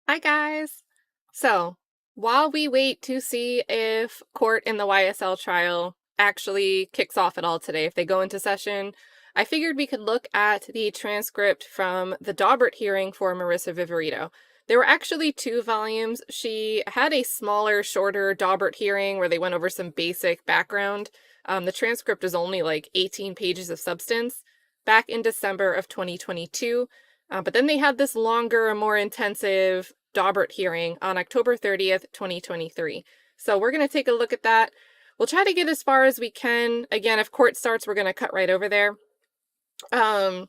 Hi, guys. So, while we wait to see if court in the YSL trial actually kicks off at all today, if they go into session, I figured we could look at the transcript from the Daubert hearing for Marissa Viverito. There were actually 2 volumes. She had a smaller, shorter Daubert hearing where they went over some basic background. The transcript is only like 18 pages of substance back in December of 2022. But then they had this longer, more intensive Daubert hearing on October 30th, 2023. So we're going to take a look at that. We'll try to get as far as we can. Again, if court starts, we're going to cut right over there. And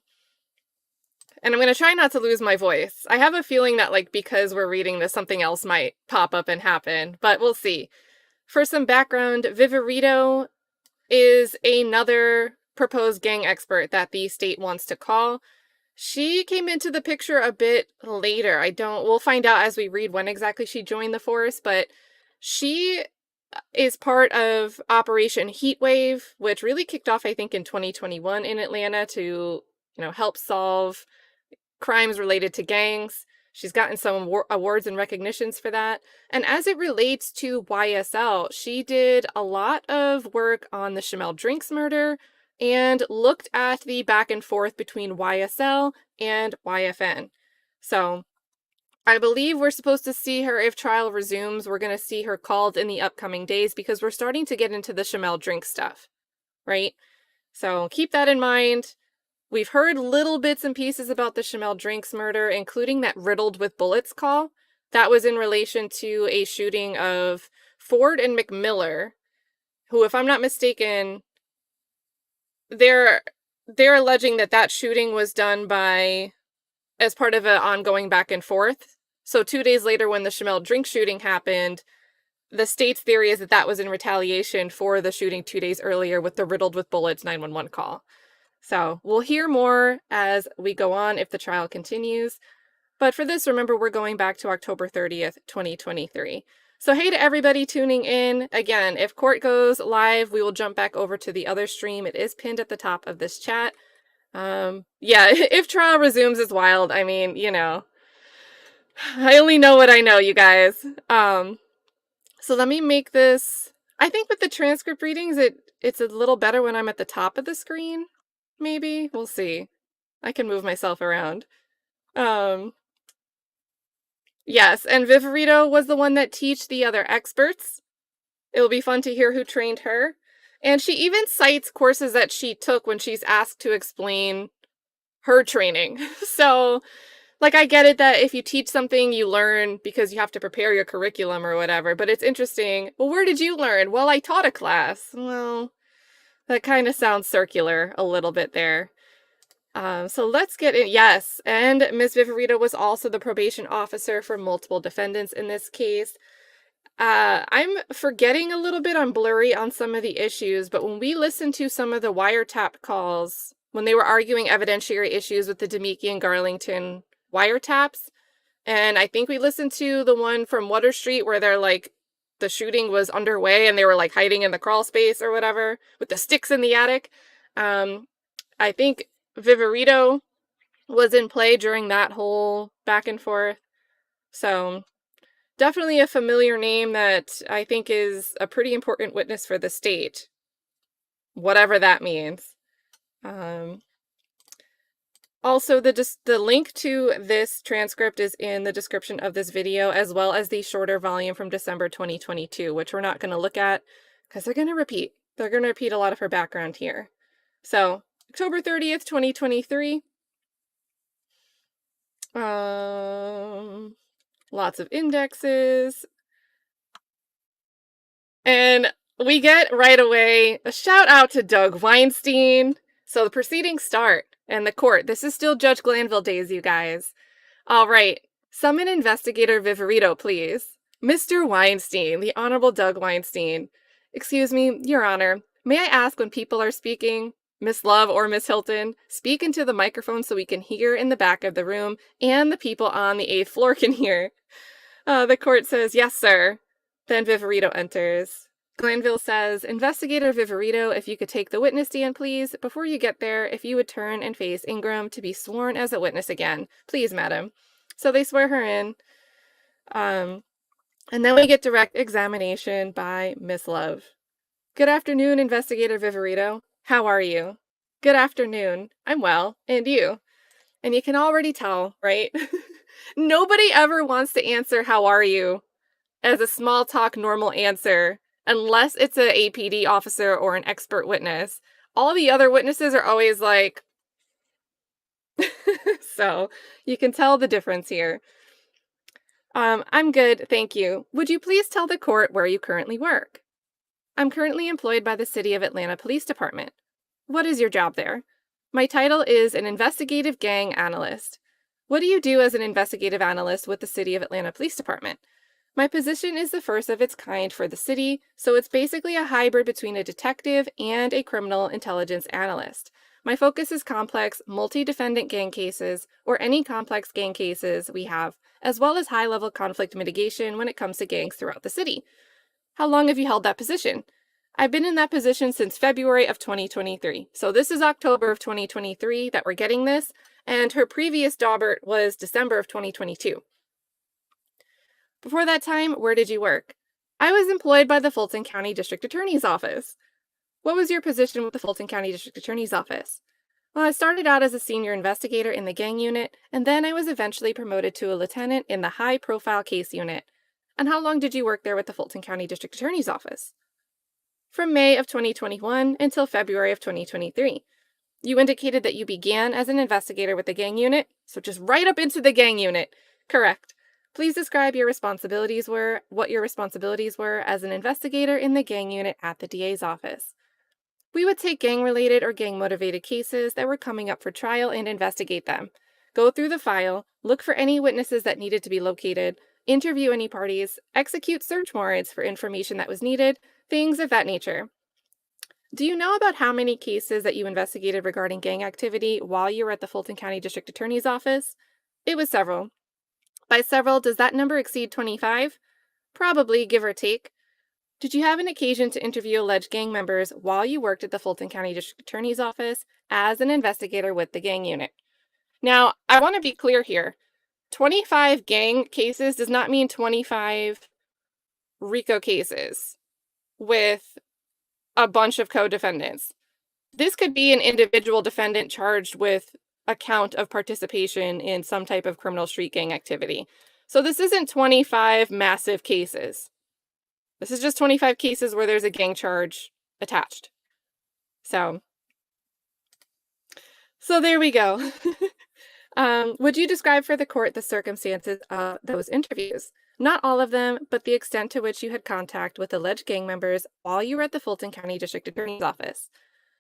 I'm going to try not to lose my voice. I have a feeling that, because we're reading this, something else might pop up and happen, but we'll see. For some background, Viverito is another proposed gang expert that the state wants to call. She came into the picture a bit later. We'll find out as we read when exactly she joined the force, but she is part of Operation Heatwave, which really kicked off, I think, in 2021 in Atlanta to, help solve crimes related to gangs. She's gotten some awards and recognitions for that. And as it relates to YSL, she did a lot of work on the Chamel Drinks murder and looked at the back and forth between YSL and YFN. So I believe we're supposed to see her if trial resumes. We're going to see her called in the upcoming days because we're starting to get into the Chamel Drinks stuff, right? So keep that in mind. We've heard little bits and pieces about the Chamel Drinks murder, including that riddled with bullets call. That was in relation to a shooting of Ford and McMiller, who, if I'm not mistaken, they're alleging that shooting was done as part of an ongoing back and forth. So 2 days later, when the Chamel Drink shooting happened, the state's theory is that was in retaliation for the shooting 2 days earlier with the riddled with bullets 911 call. So we'll hear more as we go on if the trial continues. But for this, remember, we're going back to October 30th, 2023. So hey to everybody tuning in. Again, if court goes live, we will jump back over to the other stream. It is pinned at the top of this chat. If trial resumes is wild. I mean, I only know what I know, you guys. So let me make this, I think with the transcript readings, it's a little better when I'm at the top of the screen. Maybe. We'll see. I can move myself around. Yes, and Viverito was the one that teach the other experts. It'll be fun to hear who trained her. And she even cites courses that she took when she's asked to explain her training. So, I get it that if you teach something, you learn because you have to prepare your curriculum or whatever, but it's interesting. Well, where did you learn? Well, I taught a class. Well, that kind of sounds circular a little bit there. So let's get in. Yes, and Ms. Viverito was also the probation officer for multiple defendants in this case. I'm forgetting a little bit. I'm blurry on some of the issues, but when we listened to some of the wiretap calls, when they were arguing evidentiary issues with the Demeke and Garlington wiretaps, and I think we listened to the one from Water Street where they're the shooting was underway and they were hiding in the crawl space or whatever with the sticks in the attic. I think Viverito was in play during that whole back and forth. So definitely a familiar name that I think is a pretty important witness for the state, whatever that means. Also, the link to this transcript is in the description of this video, as well as the shorter volume from December 2022, which we're not going to look at because they're going to repeat. They're going to repeat a lot of her background here. So, October 30th, 2023. Lots of indexes. And we get right away a shout out to Doug Weinstein. So the proceedings start. And the court, this is still Judge Glanville days, you guys. All right, summon Investigator Viverito, please. Mr. Weinstein, the Honorable Doug Weinstein. Excuse me, Your Honor, may I ask when people are speaking, Miss Love or Miss Hilton, speak into the microphone so we can hear in the back of the room and the people on the 8th floor can hear. The court says, yes, sir. Then Viverito enters. Glanville says, Investigator Viverito, if you could take the witness stand, please. Before you get there, if you would turn and face Ingram to be sworn as a witness again. Please, madam. So they swear her in. And then we get direct examination by Miss Love. Good afternoon, Investigator Viverito. How are you? Good afternoon. I'm well. And you? And you can already tell, right? Nobody ever wants to answer, how are you, as a small talk normal answer, unless it's an APD officer or an expert witness. All the other witnesses are always like, so you can tell the difference here. I'm good, thank you. Would you please tell the court where you currently work? I'm currently employed by the City of Atlanta Police Department. What is your job there? My title is an investigative gang analyst. What do you do as an investigative analyst with the City of Atlanta Police Department? My position is the first of its kind for the city, so it's basically a hybrid between a detective and a criminal intelligence analyst. My focus is complex, multi-defendant gang cases, or any complex gang cases we have, as well as high-level conflict mitigation when it comes to gangs throughout the city. How long have you held that position? I've been in that position since February of 2023. So this is October of 2023 that we're getting this, and her previous Daubert was December of 2022. Before that time, where did you work? I was employed by the Fulton County District Attorney's Office. What was your position with the Fulton County District Attorney's Office? Well, I started out as a senior investigator in the gang unit, and then I was eventually promoted to a lieutenant in the high-profile case unit. And how long did you work there with the Fulton County District Attorney's Office? From May of 2021 until February of 2023. You indicated that you began as an investigator with the gang unit, so just right up into the gang unit. Correct. Please describe what your responsibilities were as an investigator in the gang unit at the DA's office. We would take gang-related or gang-motivated cases that were coming up for trial and investigate them. Go through the file, look for any witnesses that needed to be located, interview any parties, execute search warrants for information that was needed, things of that nature. Do you know about how many cases that you investigated regarding gang activity while you were at the Fulton County District Attorney's Office? It was several. By several, does that number exceed 25? Probably, give or take. Did you have an occasion to interview alleged gang members while you worked at the Fulton County District Attorney's Office as an investigator with the gang unit? Now, I want to be clear here. 25 gang cases does not mean 25 RICO cases with a bunch of co-defendants. This could be an individual defendant charged with a count of participation in some type of criminal street gang activity. So this isn't 25 massive cases. This is just 25 cases where there's a gang charge attached. So there we go. Would you describe for the court the circumstances of those interviews? Not all of them, but the extent to which you had contact with alleged gang members while you were at the Fulton County District Attorney's Office.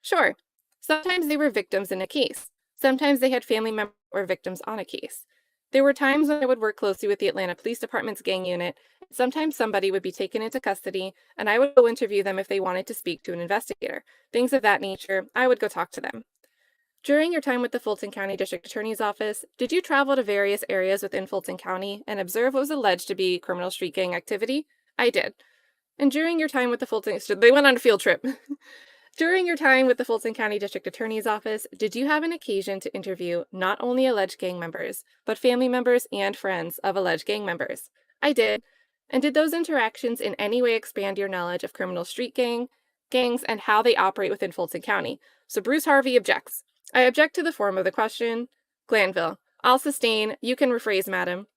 Sure. Sometimes they were victims in a case. Sometimes they had family members or victims on a case. There were times when I would work closely with the Atlanta Police Department's gang unit. Sometimes somebody would be taken into custody, and I would go interview them if they wanted to speak to an investigator. Things of that nature, I would go talk to them. During your time with the Fulton County District Attorney's Office, did you travel to various areas within Fulton County and observe what was alleged to be criminal street gang activity? I did. And during your time with the they went on a field trip. During your time with the Fulton County District Attorney's Office, did you have an occasion to interview not only alleged gang members, but family members and friends of alleged gang members? I did. And did those interactions in any way expand your knowledge of criminal street gangs, and how they operate within Fulton County? So Bruce Harvey objects. I object to the form of the question. Glanville. I'll sustain. You can rephrase, madam.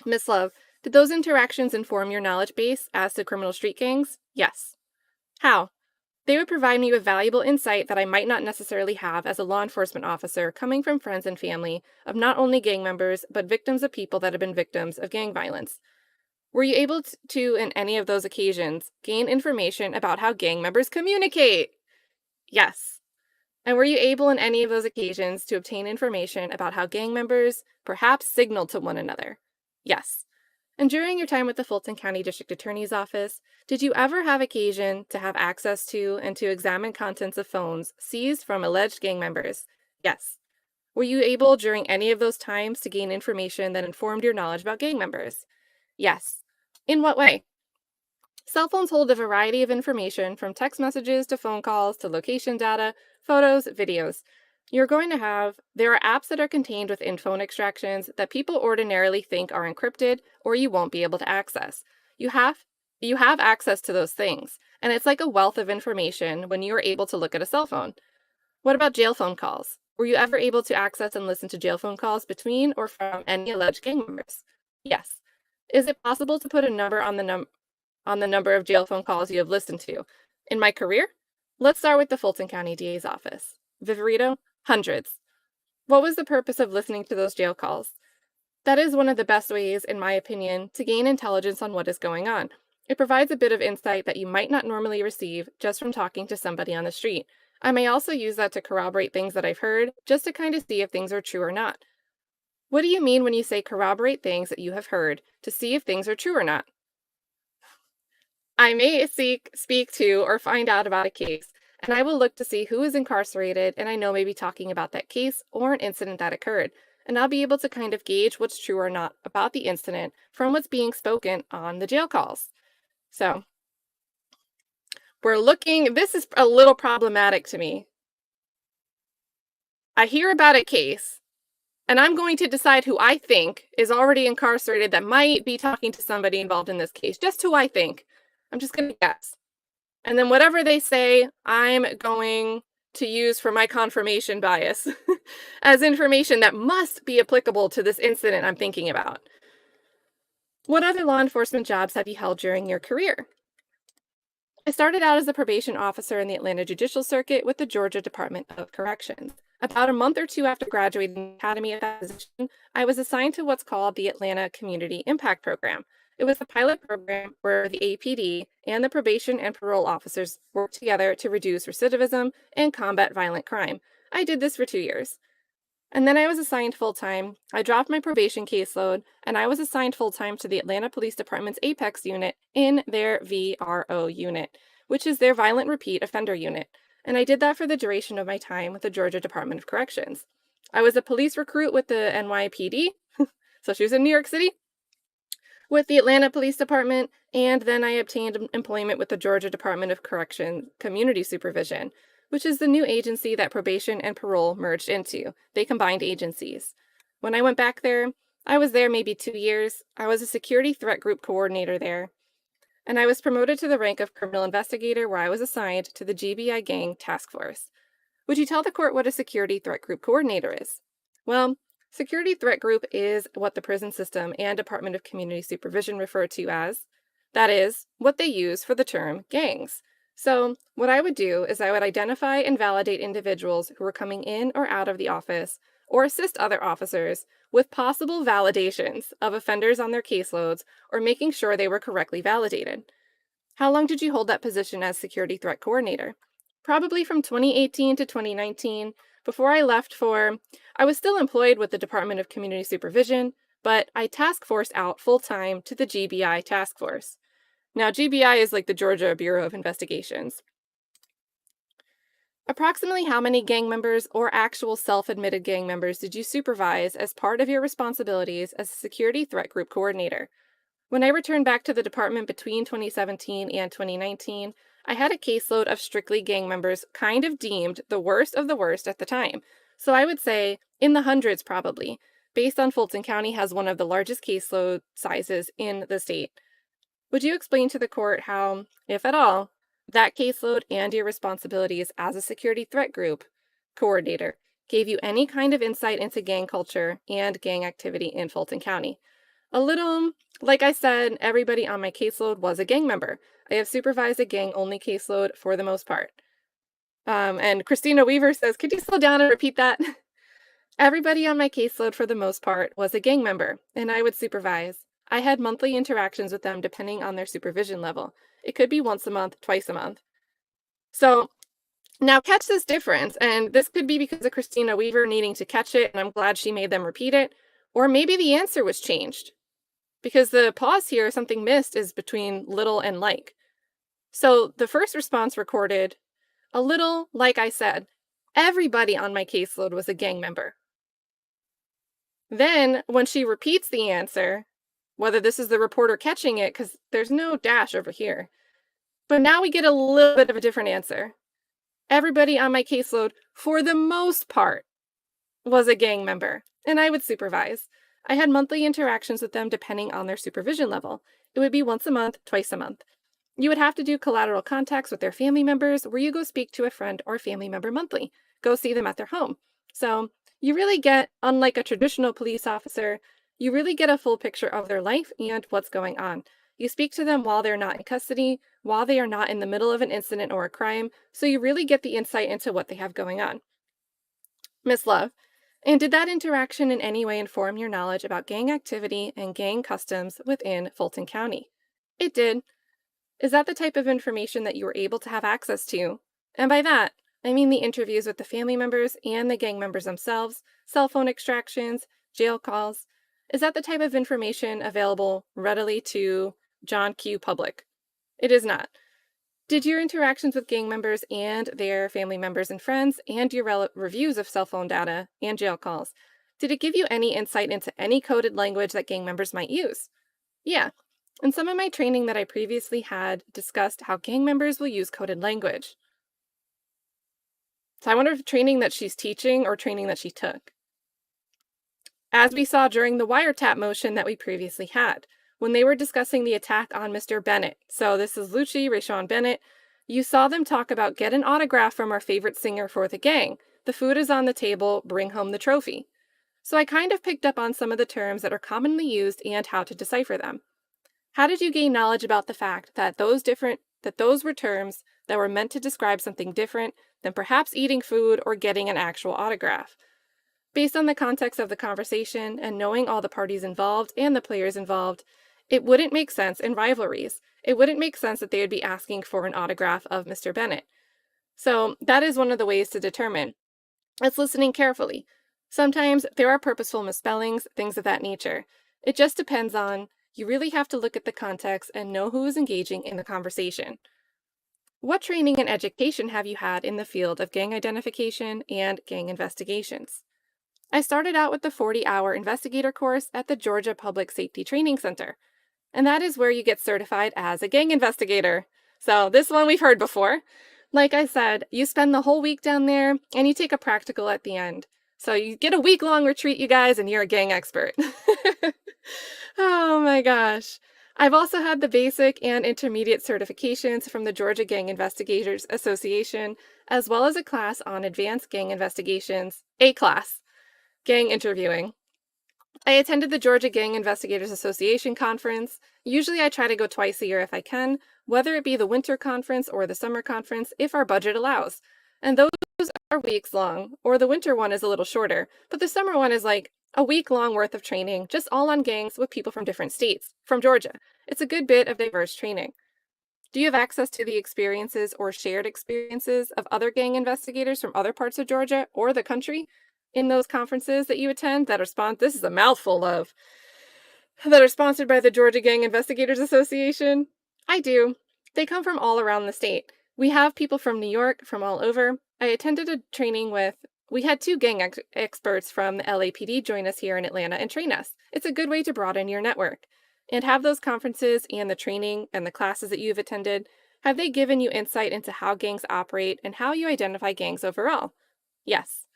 Miss Love. Did those interactions inform your knowledge base as to criminal street gangs? Yes. How? They would provide me with valuable insight that I might not necessarily have as a law enforcement officer coming from friends and family of not only gang members, but victims of people that have been victims of gang violence. Were you able to, in any of those occasions, gain information about how gang members communicate? Yes. And were you able in any of those occasions to obtain information about how gang members perhaps signal to one another? Yes. And during your time with the Fulton County District Attorney's Office, did you ever have occasion to have access to and to examine contents of phones seized from alleged gang members? Yes. Were you able during any of those times to gain information that informed your knowledge about gang members? Yes. In what way? Cell phones hold a variety of information from text messages to phone calls to location data, photos, videos. There are apps that are contained within phone extractions that people ordinarily think are encrypted or you won't be able to access. You have you have access to those things, and it's like a wealth of information when you are able to look at a cell phone. What about jail phone calls? Were you ever able to access and listen to jail phone calls between or from any alleged gang members? Yes. Is it possible to put a number on the number of jail phone calls you have listened to? In my career? Let's start with the Fulton County DA's office. Viverito, hundreds. What was the purpose of listening to those jail calls? That is one of the best ways, in my opinion, to gain intelligence on what is going on. It provides a bit of insight that you might not normally receive just from talking to somebody on the street. I may also use that to corroborate things that I've heard, just to kind of see if things are true or not. What do you mean when you say corroborate things that you have heard to see if things are true or not? I may speak to or find out about a case, and I will look to see who is incarcerated, and I know maybe talking about that case or an incident that occurred. And I'll be able to kind of gauge what's true or not about the incident from what's being spoken on the jail calls. So this is a little problematic to me. I hear about a case, and I'm going to decide who I think is already incarcerated that might be talking to somebody involved in this case, just who I think. I'm just going to guess. And then whatever they say, I'm going to use for my confirmation bias as information that must be applicable to this incident I'm thinking about. What other law enforcement jobs have you held during your career? I started out as a probation officer in the Atlanta Judicial Circuit with the Georgia Department of Corrections. About a month or two after graduating the academy of that position, I was assigned to what's called the Atlanta Community Impact Program. It was a pilot program where the APD and the probation and parole officers worked together to reduce recidivism and combat violent crime. I did this for 2 years. And then I was assigned full-time. I dropped my probation caseload, and I was assigned full-time to the Atlanta Police Department's Apex unit in their VRO unit, which is their violent repeat offender unit. And I did that for the duration of my time with the Georgia Department of Corrections. I was a police recruit with the NYPD, so she was in New York City, with the Atlanta Police Department, and then I obtained employment with the Georgia Department of Correction Community Supervision, which is the new agency that probation and parole merged into. They combined agencies. When I went back there, I was there maybe 2 years. I was a security threat group coordinator there, and I was promoted to the rank of criminal investigator, where I was assigned to the GBI gang task force. Would you tell the court what a security threat group coordinator is? Well, security threat group is what the prison system and Department of Community Supervision refer to as. That is what they use for the term gangs. So what I would do is I would identify and validate individuals who were coming in or out of the office or assist other officers with possible validations of offenders on their caseloads or making sure they were correctly validated. How long did you hold that position as security threat coordinator? Probably from 2018 to 2019. Before I I was still employed with the Department of Community Supervision, but I task forced out full-time to the GBI task force. Now, GBI is like the Georgia Bureau of Investigations. Approximately how many gang members or actual self-admitted gang members did you supervise as part of your responsibilities as a security threat group coordinator? When I returned back to the department between 2017 and 2019, I had a caseload of strictly gang members kind of deemed the worst of the worst at the time. So I would say in the hundreds probably, based on Fulton County has one of the largest caseload sizes in the state. Would you explain to the court how, if at all, that caseload and your responsibilities as a security threat group coordinator gave you any kind of insight into gang culture and gang activity in Fulton County? A little, like I said, everybody on my caseload was a gang member. I have supervised a gang-only caseload for the most part. And Christina Weaver says, could you slow down and repeat that? Everybody on my caseload for the most part was a gang member, and I would supervise. I had monthly interactions with them depending on their supervision level. It could be once a month, twice a month. So now catch this difference, and this could be because of Christina Weaver needing to catch it, and I'm glad she made them repeat it, or maybe the answer was changed. Because the pause here, something missed, is between little and like. So the first response recorded, a little, like I said, everybody on my caseload was a gang member. Then when she repeats the answer, whether this is the reporter catching it, because there's no dash over here, but now we get a little bit of a different answer. Everybody on my caseload, for the most part, was a gang member, and I would supervise. I had monthly interactions with them depending on their supervision level. It would be once a month, twice a month. You would have to do collateral contacts with their family members where you go speak to a friend or family member monthly, go see them at their home. So you really get, unlike a traditional police officer, you really get a full picture of their life and what's going on. You speak to them while they're not in custody, while they are not in the middle of an incident or a crime, so you really get the insight into what they have going on. Miss Love, and did that interaction in any way inform your knowledge about gang activity and gang customs within Fulton County? It did. Is that the type of information that you were able to have access to? And by that, I mean the interviews with the family members and the gang members themselves, cell phone extractions, jail calls. Is that the type of information available readily to John Q. public? It is not. Did your interactions with gang members and their family members and friends and your reviews of cell phone data and jail calls, did it give you any insight into any coded language that gang members might use? Yeah. And some of my training that I previously had discussed how gang members will use coded language. So I wonder if training that she's teaching or training that she took. As we saw during the wiretap motion that we previously had, when they were discussing the attack on Mr. Bennett. So this is Lucci, Rayshawn Bennett. You saw them talk about get an autograph from our favorite singer for the gang. The food is on the table, bring home the trophy. So I kind of picked up on some of the terms that are commonly used and how to decipher them. How did you gain knowledge about the fact that those were terms that were meant to describe something different than perhaps eating food or getting an actual autograph? Based on the context of the conversation and knowing all the parties involved and the players involved, it wouldn't make sense in rivalries. It wouldn't make sense that they would be asking for an autograph of Mr. Bennett. So that is one of the ways to determine. It's listening carefully. Sometimes there are purposeful misspellings, things of that nature. It just depends on, you really have to look at the context and know who is engaging in the conversation. What training and education have you had in the field of gang identification and gang investigations? I started out with the 40-hour investigator course at the Georgia Public Safety Training Center, and that is where you get certified as a gang investigator. So this one we've heard before. Like I said, you spend the whole week down there and you take a practical at the end. So you get a week-long retreat, you guys, and you're a gang expert. Oh my gosh. I've also had the basic and intermediate certifications from the Georgia Gang Investigators Association, as well as a class on advanced gang investigations, a class, gang interviewing. I attended the Georgia Gang Investigators Association conference. Usually I try to go twice a year if I can, whether it be the winter conference or the summer conference, if our budget allows. And those are weeks long, or the winter one is a little shorter, but the summer one is like a week long worth of training, just all on gangs with people from different states, from Georgia. It's a good bit of diverse training. Do you have access to the experiences or shared experiences of other gang investigators from other parts of Georgia or the country in those conferences that you attend that are this is a mouthful of, that are sponsored by the Georgia Gang Investigators Association? I do. They come from all around the state. We have people from New York, from all over. I attended a training we had two gang experts from the LAPD join us here in Atlanta and train us. It's a good way to broaden your network. And have those conferences and the training and the classes that you've attended, have they given you insight into how gangs operate and how you identify gangs overall? Yes.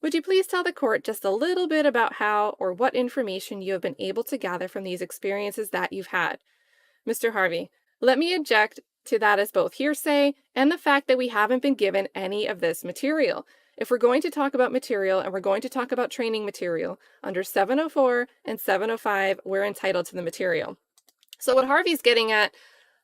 Would you please tell the court just a little bit about how or what information you have been able to gather from these experiences that you've had? Mr. Harvey, let me object to that as both hearsay and the fact that we haven't been given any of this material. If we're going to talk about material and we're going to talk about training material, under 704 and 705, we're entitled to the material. So what Harvey's getting at,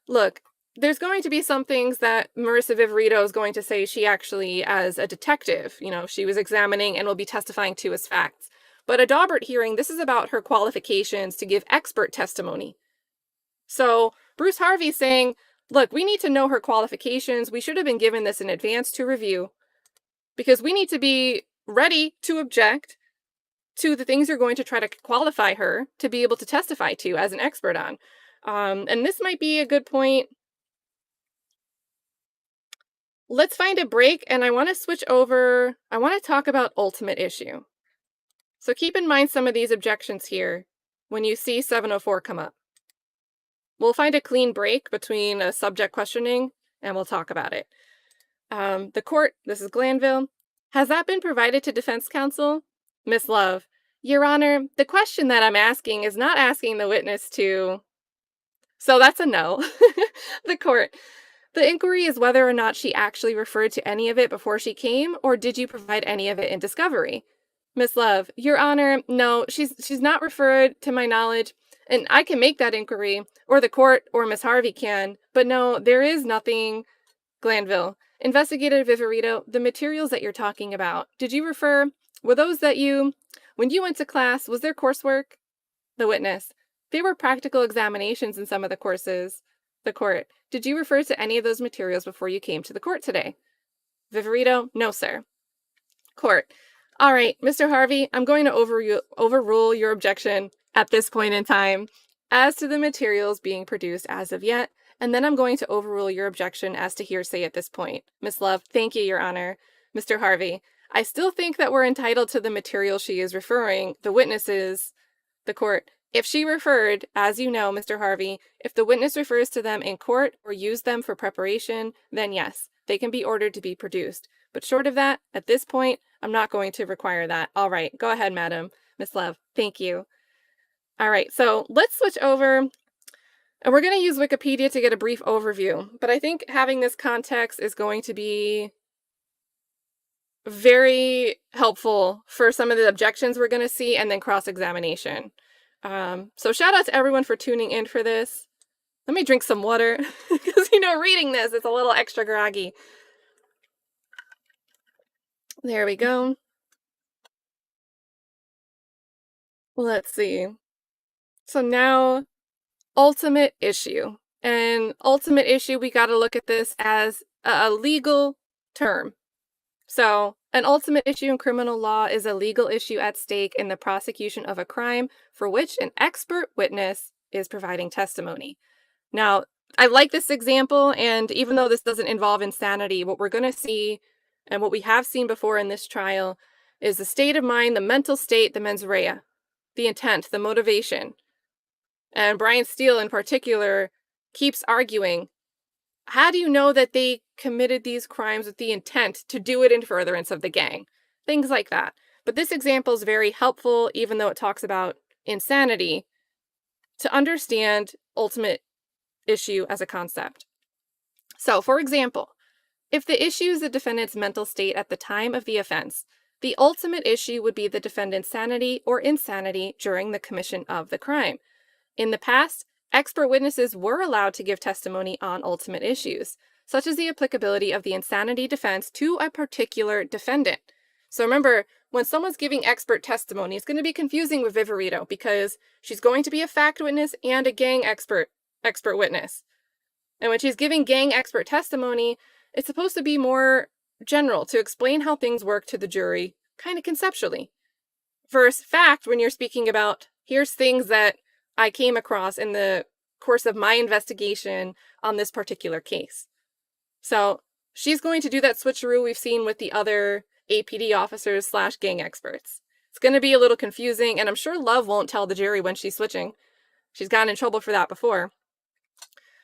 look, there's going to be some things that Marissa Viverito is going to say she actually, as a detective, she was examining and will be testifying to as facts. But a Daubert hearing, this is about her qualifications to give expert testimony. So Bruce Harvey's saying, look, we need to know her qualifications. We should have been given this in advance to review because we need to be ready to object to the things you're going to try to qualify her to be able to testify to as an expert on. And this might be a good point. Let's find a break, and I want to switch over. I want to talk about ultimate issue. So keep in mind some of these objections here when you see 704 come up. We'll find a clean break between a subject questioning, and we'll talk about it. The court, this is Glanville. Has that been provided to defense counsel? Miss Love. Your Honor, the question that I'm asking is not asking the witness to. So that's a no. The court. The inquiry is whether or not she actually referred to any of it before she came, or did you provide any of it in discovery? Miss Love, Your Honor, no, she's not referred to my knowledge, and I can make that inquiry, or the court or Miss Harvey can, but no, there is nothing. Glanville. Investigative Viverito, the materials that you're talking about, did you refer, were those that when you went to class, was there coursework? The witness. There were practical examinations in some of the courses. The court. Did you refer to any of those materials before you came to the court today? Viverito. No, sir. Court. All right, Mr. Harvey, I'm going to overrule your objection at this point in time as to the materials being produced as of yet, and then I'm going to overrule your objection as to hearsay at this point. Miss Love, thank you, Your Honor. Mr. Harvey, I still think that we're entitled to the material she is referring, the witnesses. The court. If she referred, as you know, Mr. Harvey, if the witness refers to them in court or used them for preparation, then yes, they can be ordered to be produced. But short of that, at this point, I'm not going to require that. All right, go ahead, madam. Miss Love, thank you. All right, so let's switch over. And we're going to use Wikipedia to get a brief overview. But I think having this context is going to be very helpful for some of the objections we're going to see and then cross-examination. So shout out to everyone for tuning in for this. Let me drink some water because, reading this, it's a little extra groggy. There we go. Let's see. So now, ultimate issue. And ultimate issue, we got to look at this as a legal term. So, an ultimate issue in criminal law is a legal issue at stake in the prosecution of a crime for which an expert witness is providing testimony. Now, I like this example, and even though this doesn't involve insanity, what we're going to see, and what we have seen before in this trial, is the state of mind, the mental state, the mens rea, the intent, the motivation. And Brian Steele in particular keeps arguing, how do you know that they committed these crimes with the intent to do it in furtherance of the gang? Things like that. But this example is very helpful, even though it talks about insanity, to understand ultimate issue as a concept. So, for example, if the issue is the defendant's mental state at the time of the offense, the ultimate issue would be the defendant's sanity or insanity during the commission of the crime. In the past, expert witnesses were allowed to give testimony on ultimate issues, such as the applicability of the insanity defense to a particular defendant. So remember, when someone's giving expert testimony, it's going to be confusing with Viverito because she's going to be a fact witness and a gang expert witness. And when she's giving gang expert testimony, it's supposed to be more general to explain how things work to the jury, kind of conceptually. Versus fact, when you're speaking about, here's things that I came across in the course of my investigation on this particular case. So she's going to do that switcheroo we've seen with the other APD officers / gang experts. It's going to be a little confusing, and I'm sure Love won't tell the jury when she's switching. She's gotten in trouble for that before.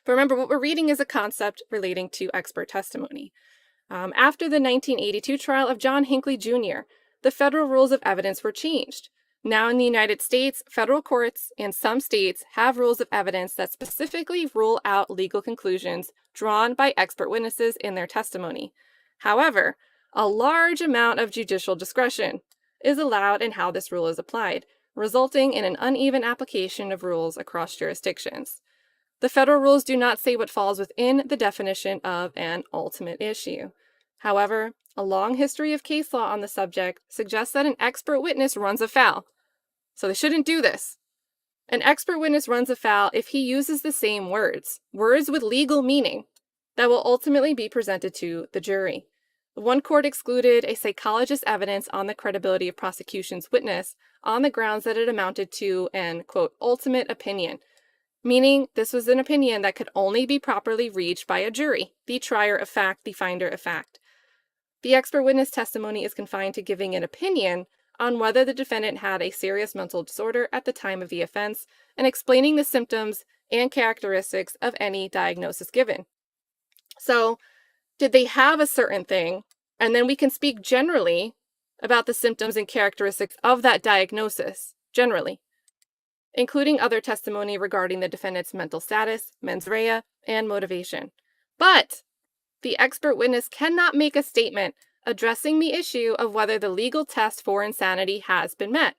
But remember, what we're reading is a concept relating to expert testimony. After the 1982 trial of John Hinckley Jr., the federal rules of evidence were changed. Now in the United States, federal courts and some states have rules of evidence that specifically rule out legal conclusions drawn by expert witnesses in their testimony. However, a large amount of judicial discretion is allowed in how this rule is applied, resulting in an uneven application of rules across jurisdictions. The federal rules do not say what falls within the definition of an ultimate issue. However, a long history of case law on the subject suggests that an expert witness runs afoul. So they shouldn't do this. An expert witness runs afoul if he uses the same words with legal meaning, that will ultimately be presented to the jury. One court excluded a psychologist's evidence on the credibility of prosecution's witness on the grounds that it amounted to an, quote, ultimate opinion, meaning this was an opinion that could only be properly reached by a jury, the trier of fact, the finder of fact. The expert witness testimony is confined to giving an opinion on whether the defendant had a serious mental disorder at the time of the offense and explaining the symptoms and characteristics of any diagnosis given. So, Did they have a certain thing? And then we can speak generally about the symptoms and characteristics of that diagnosis, generally, including other testimony regarding the defendant's mental status, mens rea, and motivation. But the expert witness cannot make a statement addressing the issue of whether the legal test for insanity has been met.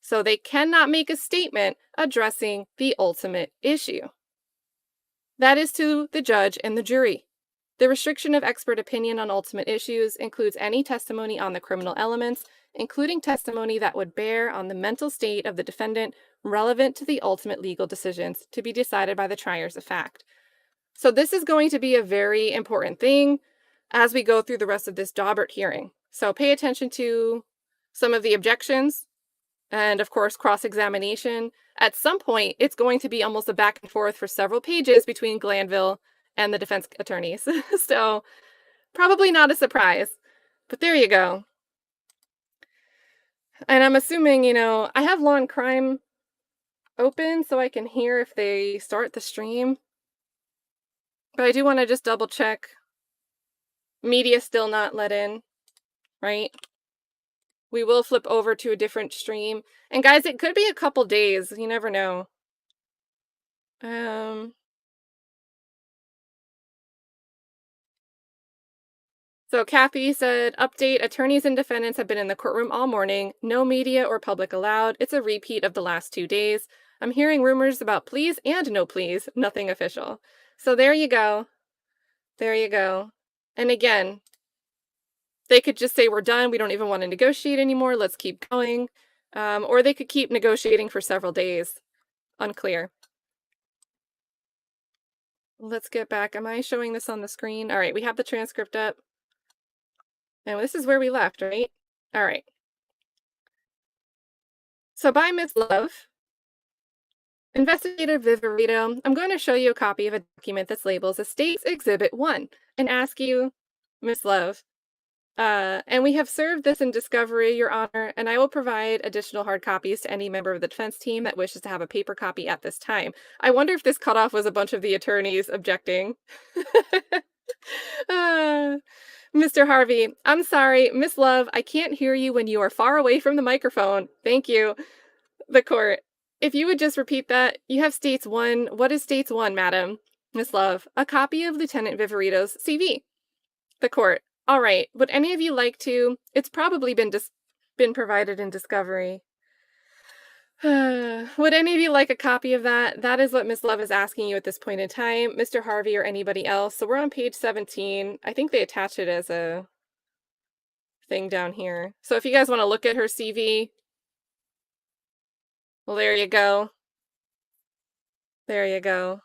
So they cannot make a statement addressing the ultimate issue. That is to the judge and the jury. The restriction of expert opinion on ultimate issues includes any testimony on the criminal elements, including testimony that would bear on the mental state of the defendant relevant to the ultimate legal decisions to be decided by the triers of fact. So this is going to be a very important thing as we go through the rest of this Daubert hearing. So pay attention to some of the objections and, of course, cross-examination. At some point, it's going to be almost a back and forth for several pages between Glanville and the defense attorneys. So probably not a surprise, but there you go. And I'm assuming, I have Law and Crime open so I can hear if they start the stream. But I do want to just double check. Media still not let in, right? We will flip over to a different stream. And guys, it could be a couple days. You never know. So Kathy said, update, attorneys and defendants have been in the courtroom all morning. No media or public allowed. It's a repeat of the last 2 days. I'm hearing rumors about pleas and no pleas. Nothing official. So there you go. There you go. And again, they could just say we're done. We don't even want to negotiate anymore. Let's keep going. Or they could keep negotiating for several days. Unclear. Let's get back. Am I showing this on the screen? All right, we have the transcript up. And this is where we left, right? All right. So by Ms. Love, Investigative Viverito, I'm going to show you a copy of a document that's labeled as State's Exhibit 1 and ask you, Ms. Love, and we have served this in discovery, Your Honor, and I will provide additional hard copies to any member of the defense team that wishes to have a paper copy at this time. I wonder if this cutoff was a bunch of the attorneys objecting. Mr. Harvey, I'm sorry. Miss Love, I can't hear you when you are far away from the microphone. Thank you. The court. If you would just repeat that. You have States 1. What is States 1, madam? Miss Love, a copy of Lieutenant Viverito's CV. The court. All right. Would any of you like to? It's probably been provided in discovery. Would any of you like a copy of that? That is what Ms. Love is asking you at this point in time, Mr. Harvey or anybody else. So we're on page 17. I think they attach it as a thing down here. So if you guys want to look at her CV, well, there you go. There you go.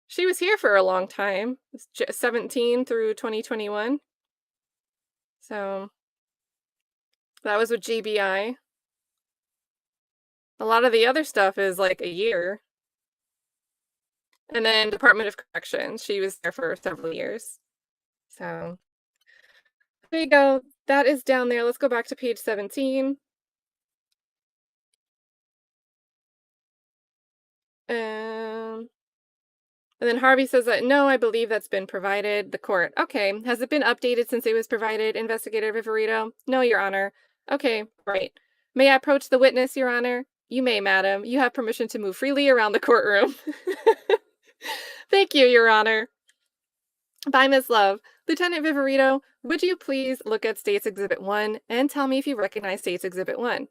She was here for a long time, 17 through 2021. So that was with GBI. A lot of the other stuff is like a year. And then Department of Corrections, she was there for several years. So there you go. That is down there. Let's go back to page 17. And then Harvey says that, no, I believe that's been provided. The court. Okay. Has it been updated since it was provided? Investigator Viverito? No, Your Honor. Okay, right. May I approach the witness, Your Honor? You may, madam. You have permission to move freely around the courtroom. Thank you, Your Honor. By Ms. Love. Lieutenant Viverito, would you please look at State's Exhibit 1 and tell me if you recognize State's Exhibit 1?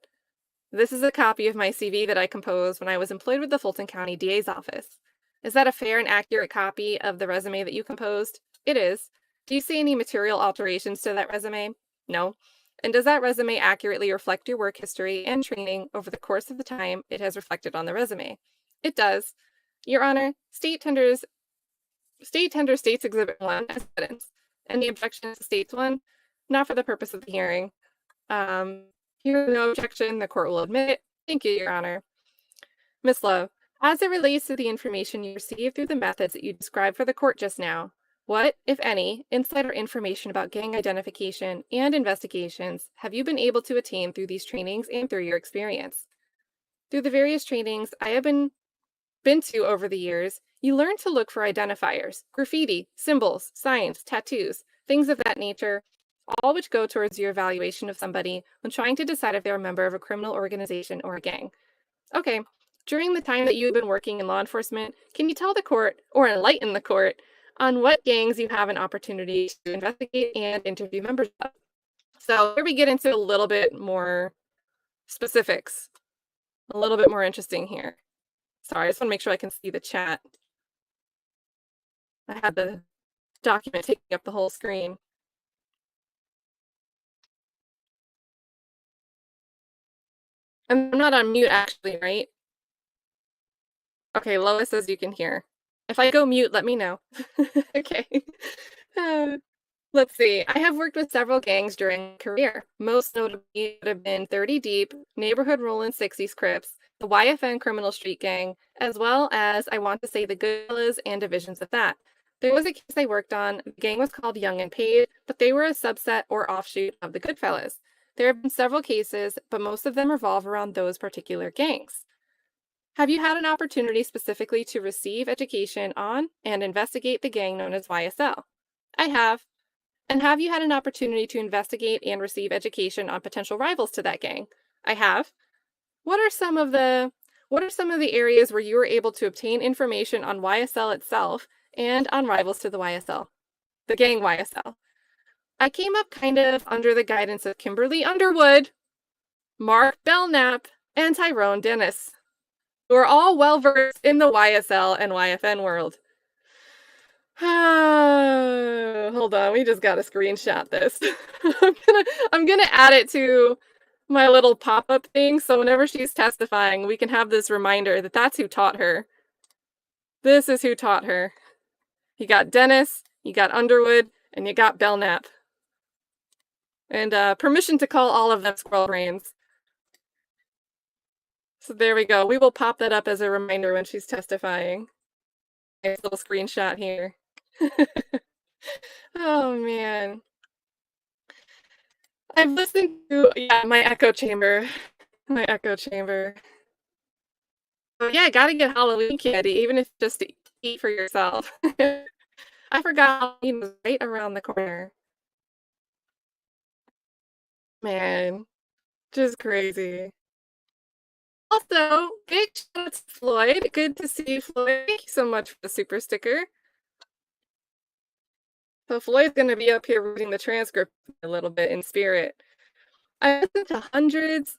This is a copy of my CV that I composed when I was employed with the Fulton County DA's office. Is that a fair and accurate copy of the resume that you composed? It is. Do you see any material alterations to that resume? No. And does that resume accurately reflect your work history and training over the course of the time it has reflected on the resume? It does. Your Honor, State tenders State's Exhibit 1 as evidence. Any objection to State's 1? Not for the purpose of the hearing. Hearing no objection, the court will admit it. Thank you, Your Honor. Ms. Love, as it relates to the information you received through the methods that you described for the court just now, what, if any, insider information about gang identification and investigations have you been able to attain through these trainings and through your experience? Through the various trainings, I have been been to over the years, you learn to look for identifiers, graffiti, symbols, signs, tattoos, things of that nature, all which go towards your evaluation of somebody when trying to decide if they're a member of a criminal organization or a gang. Okay, during the time that you've been working in law enforcement, can you tell the court or enlighten the court on what gangs you have an opportunity to investigate and interview members of? So here we get into a little bit more specifics, a little bit more interesting here. Sorry, I just want to make sure I can see the chat. I had the document taking up the whole screen. I'm not on mute actually, right? Okay, Lois says you can hear. If I go mute, let me know. Okay. Uh, let's see. I have worked with several gangs during my career. Most notably would have been 30 Deep, Neighborhood Rollin' 60s Crips, the YFN Criminal Street Gang, as well as, I want to say, the Goodfellas and divisions of that. There was a case I worked on. The gang was called Young and Paid, but they were a subset or offshoot of the Goodfellas. There have been several cases, but most of them revolve around those particular gangs. Have you had an opportunity specifically to receive education on and investigate the gang known as YSL? I have. And have you had an opportunity to investigate and receive education on potential rivals to that gang? I have. What are some of the areas where you were able to obtain information on YSL itself and on rivals to the YSL? The gang YSL. I came up kind of under the guidance of Kimberly Underwood, Mark Belknap, and Tyrone Dennis, who are all well versed in the YSL and YFN world. Hold on, we just gotta screenshot this. I'm gonna add it to my little pop-up thing, so whenever she's testifying, we can have this reminder that that's who taught her. This is who taught her. You got Dennis, you got Underwood, and you got Belknap. And permission to call all of them squirrel brains. So there we go. We will pop that up as a reminder when she's testifying. Nice little screenshot here. Oh man. I've listened to my echo chamber. My echo chamber. Oh yeah, gotta get Halloween candy, even if just to eat for yourself. I forgot Halloween was right around the corner. Man, just crazy. Also, big shout out to Floyd. Good to see you, Floyd. Thank you so much for the super sticker. So Floyd's gonna be up here reading the transcript a little bit in spirit. I listened to hundreds,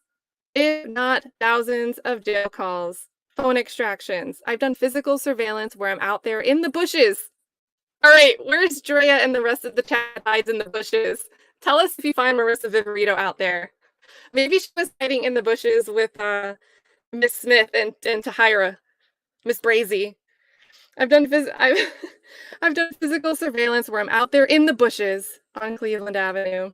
if not thousands, of jail calls, phone extractions. I've done physical surveillance where I'm out there in the bushes. All right, where's Drea and the rest of the chat hides in the bushes? Tell us if you find Marissa Viverito out there. Maybe she was hiding in the bushes with Miss Smith and Tahira, Miss Brazy. I've done physical surveillance where I'm out there in the bushes on Cleveland Avenue.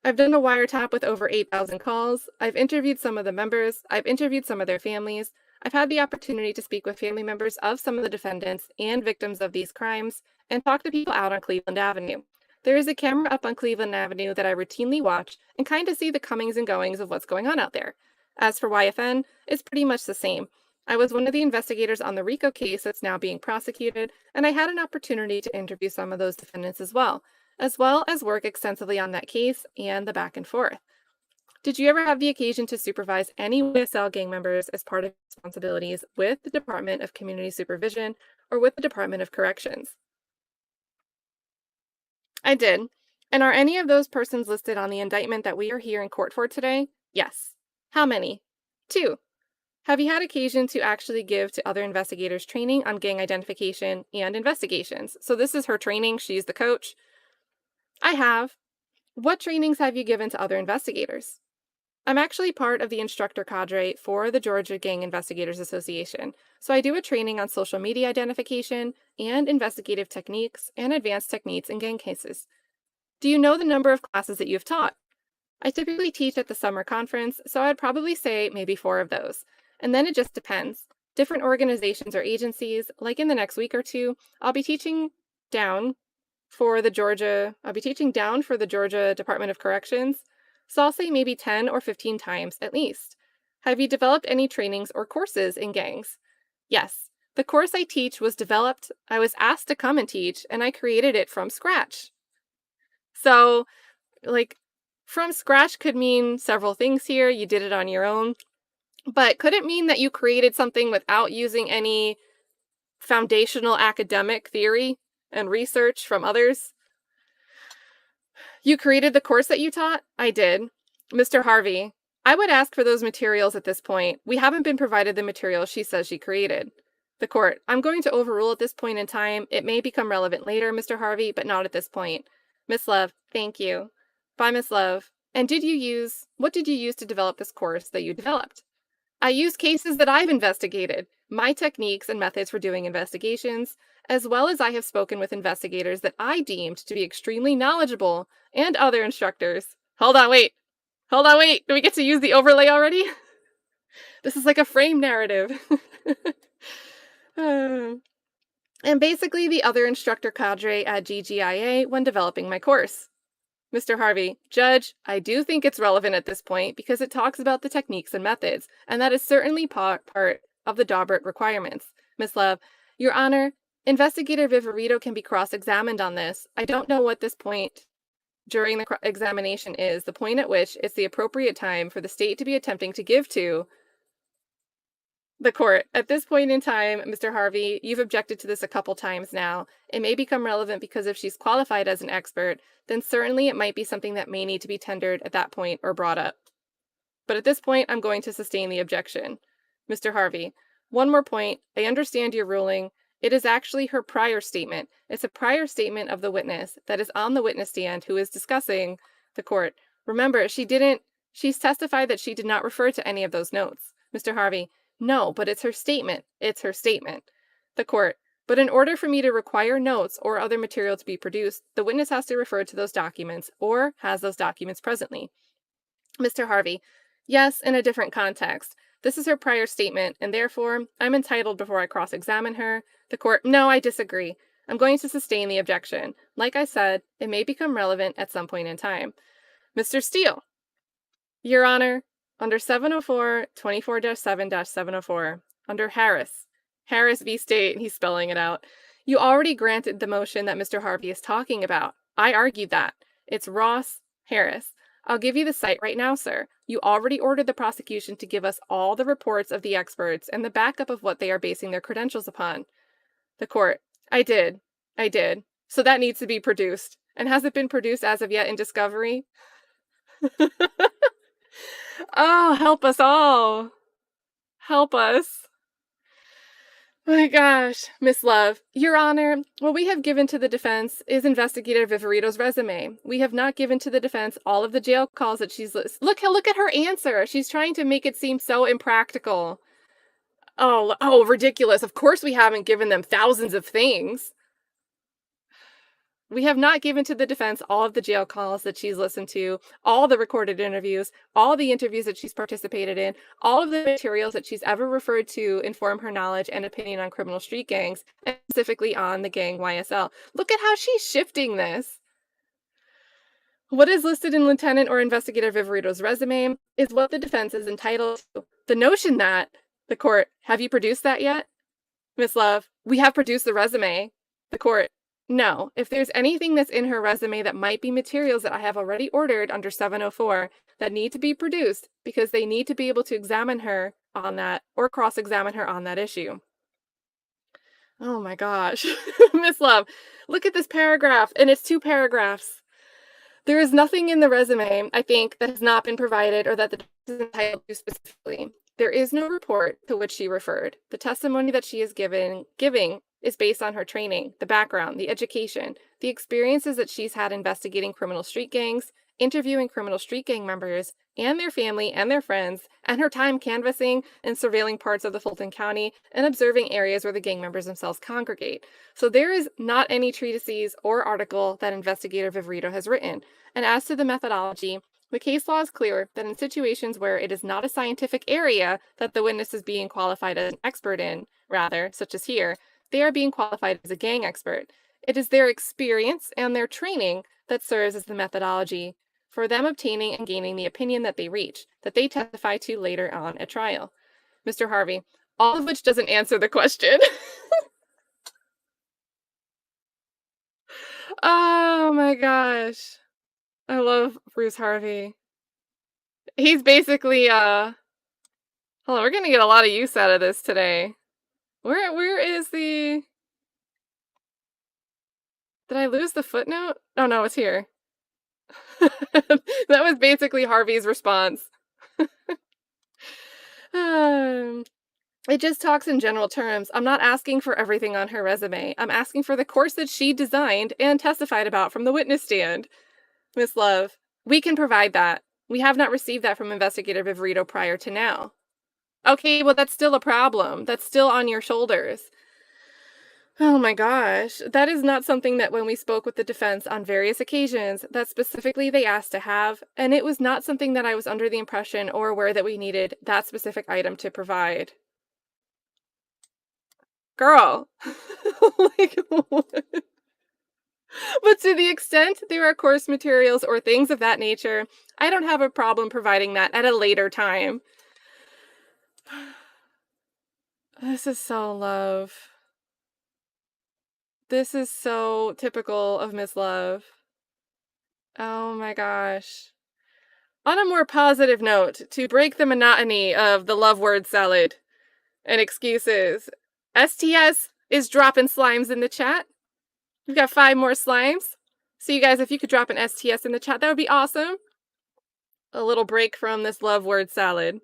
I've done a wiretap with over 8,000 calls. I've interviewed some of the members. I've interviewed some of their families. I've had the opportunity to speak with family members of some of the defendants and victims of these crimes and talk to people out on Cleveland Avenue. There is a camera up on Cleveland Avenue that I routinely watch and kind of see the comings and goings of what's going on out there. As for YFN, it's pretty much the same. I was one of the investigators on the RICO case that's now being prosecuted, and I had an opportunity to interview some of those defendants as well as work extensively on that case and the back and forth. Did you ever have the occasion to supervise any YSL gang members as part of responsibilities with the Department of Community Supervision or with the Department of Corrections? I did. And are any of those persons listed on the indictment that we are here in court for today? Yes. How many? 2. Have you had occasion to actually give to other investigators training on gang identification and investigations? So this is her training. She's the coach. I have. What trainings have you given to other investigators? I'm actually part of the instructor cadre for the Georgia Gang Investigators Association, so I do a training on social media identification and investigative techniques and advanced techniques in gang cases. Do you know the number of classes that you've taught? I typically teach at the summer conference, so I'd probably say maybe 4 of those. And then it just depends. Different organizations or agencies, like in the next week or 2, I'll be teaching down for the Georgia Department of Corrections. So I'll say maybe 10 or 15 times at least. Have you developed any trainings or courses in gangs? Yes. The course I teach was developed, I was asked to come and teach, and I created it from scratch. So, like, from scratch could mean several things here. You did it on your own. But could it mean that you created something without using any foundational academic theory and research from others? You created the course that you taught? I did. Mr. Harvey, I would ask for those materials at this point. We haven't been provided the materials she says she created. The court, I'm going to overrule at this point in time. It may become relevant later, Mr. Harvey, but not at this point. Miss Love, thank you. Bye, Miss Love. And what did you use to develop this course that you developed? I use cases that I've investigated, my techniques and methods for doing investigations, as well as I have spoken with investigators that I deemed to be extremely knowledgeable and other instructors. Hold on, wait. Do we get to use the overlay already? This is like a frame narrative. And basically the other instructor cadre at GGIA when developing my course. Mr. Harvey, Judge, I do think it's relevant at this point because it talks about the techniques and methods, and that is certainly part of the Daubert requirements. Miss Love, Your Honor, Investigator Viverito can be cross-examined on this. I don't know what this point during the examination is, the point at which it's the appropriate time for the state to be attempting to give to the court. At this point in time, Mr. Harvey, you've objected to this a couple times now. It may become relevant because if she's qualified as an expert, then certainly it might be something that may need to be tendered at that point or brought up. But at this point, I'm going to sustain the objection. Mr. Harvey, one more point. I understand your ruling. It is actually her prior statement. It's a prior statement of the witness that is on the witness stand who is discussing the court. Remember, she's testified that she did not refer to any of those notes. Mr. Harvey, no, but it's her statement. It's her statement. The court, but in order for me to require notes or other material to be produced, the witness has to refer to those documents or has those documents presently. Mr. Harvey, yes, in a different context. This is her prior statement, and therefore, I'm entitled before I cross-examine her. The court, no, I disagree. I'm going to sustain the objection. Like I said, it may become relevant at some point in time. Mr. Steele, Your Honor, under 704, 24-7-704, under Harris v. State, he's spelling it out, you already granted the motion that Mr. Harvey is talking about. I argued that. It's Ross Harris. I'll give you the site right now, sir. You already ordered the prosecution to give us all the reports of the experts and the backup of what they are basing their credentials upon. The court, I did. So that needs to be produced. And has it been produced as of yet in discovery? Oh, help us all. Help us. My gosh, Miss Love. Your Honor, what we have given to the defense is Investigator Viverito's resume. We have not given to the defense all of the jail calls that she's Look at her answer. She's trying to make it seem so impractical. Oh, ridiculous. Of course we haven't given them thousands of things. We have not given to the defense all of the jail calls that she's listened to, all the recorded interviews, all the interviews that she's participated in, all of the materials that she's ever referred to inform her knowledge and opinion on criminal street gangs, and specifically on the gang YSL. Look at how she's shifting this. What is listed in Lieutenant or Investigator Viverito's resume is what the defense is entitled to. The notion that, the court, have you produced that yet? Miss Love, we have produced the resume. The court, no, if there's anything that's in her resume that might be materials that I have already ordered under 704 that need to be produced because they need to be able to examine her on that or cross-examine her on that issue. Oh my gosh. Miss Love, look at this paragraph, and it's 2 paragraphs. There is nothing in the resume, I think, that has not been provided or that the defense is entitled to specifically. There is no report to which she referred. The testimony that she is giving is based on her training, the background, the education, the experiences that she's had investigating criminal street gangs, interviewing criminal street gang members and their family and their friends, and her time canvassing and surveilling parts of the Fulton County and observing areas where the gang members themselves congregate. So there is not any treatises or article that Investigator Viverito has written. And as to the methodology, the case law is clear that in situations where it is not a scientific area that the witness is being qualified as an expert in, rather, such as here, they are being qualified as a gang expert. It is their experience and their training that serves as the methodology for them obtaining and gaining the opinion that they reach, that they testify to later on at trial. Mr. Harvey, All of which doesn't answer the question. Oh my gosh. I love Bruce Harvey. He's basically, hold on, we're gonna get a lot of use out of this today. Where is the did I lose the footnote? Oh no, it's here. That was basically Harvey's response. Um, it just talks in general terms. I'm not asking for everything on her resume. I'm asking for the course that she designed and testified about from the witness stand. Miss Love, we can provide that. We have not received that from Investigative Viverito prior to now. Okay, well, that's still a problem. That's still on your shoulders. Oh my gosh. That is not something that when we spoke with the defense on various occasions that specifically they asked to have, and it was not something that I was under the impression or aware that we needed that specific item to provide. Girl. Like, what? But to the extent there are course materials or things of that nature, I don't have a problem providing that at a later time. This is so Love. This is so typical of Miss Love. Oh my gosh. On a more positive note, to break the monotony of the love word salad and excuses, STS is dropping slimes in the chat. We've got 5 more slimes. So you guys, if you could drop an STS in the chat, that would be awesome. A little break from this love word salad.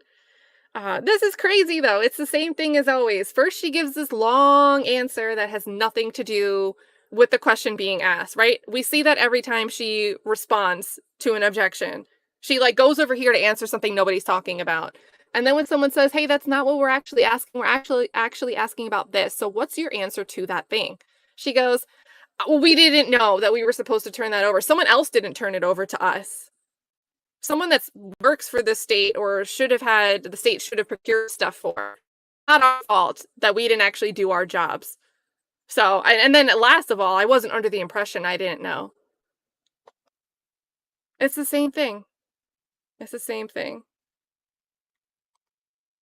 This is crazy, though. It's the same thing as always. First, she gives this long answer that has nothing to do with the question being asked, right? We see that every time she responds to an objection. She like goes over here to answer something nobody's talking about. And then when someone says, hey, that's not what we're actually asking, we're actually asking about this. So what's your answer to that thing? She goes, well, we didn't know that we were supposed to turn that over. Someone else didn't turn it over to us. Someone that works for the state or the state should have procured stuff for. Not our fault that we didn't actually do our jobs. So, and then last of all, I wasn't under the impression I didn't know. It's the same thing. It's the same thing.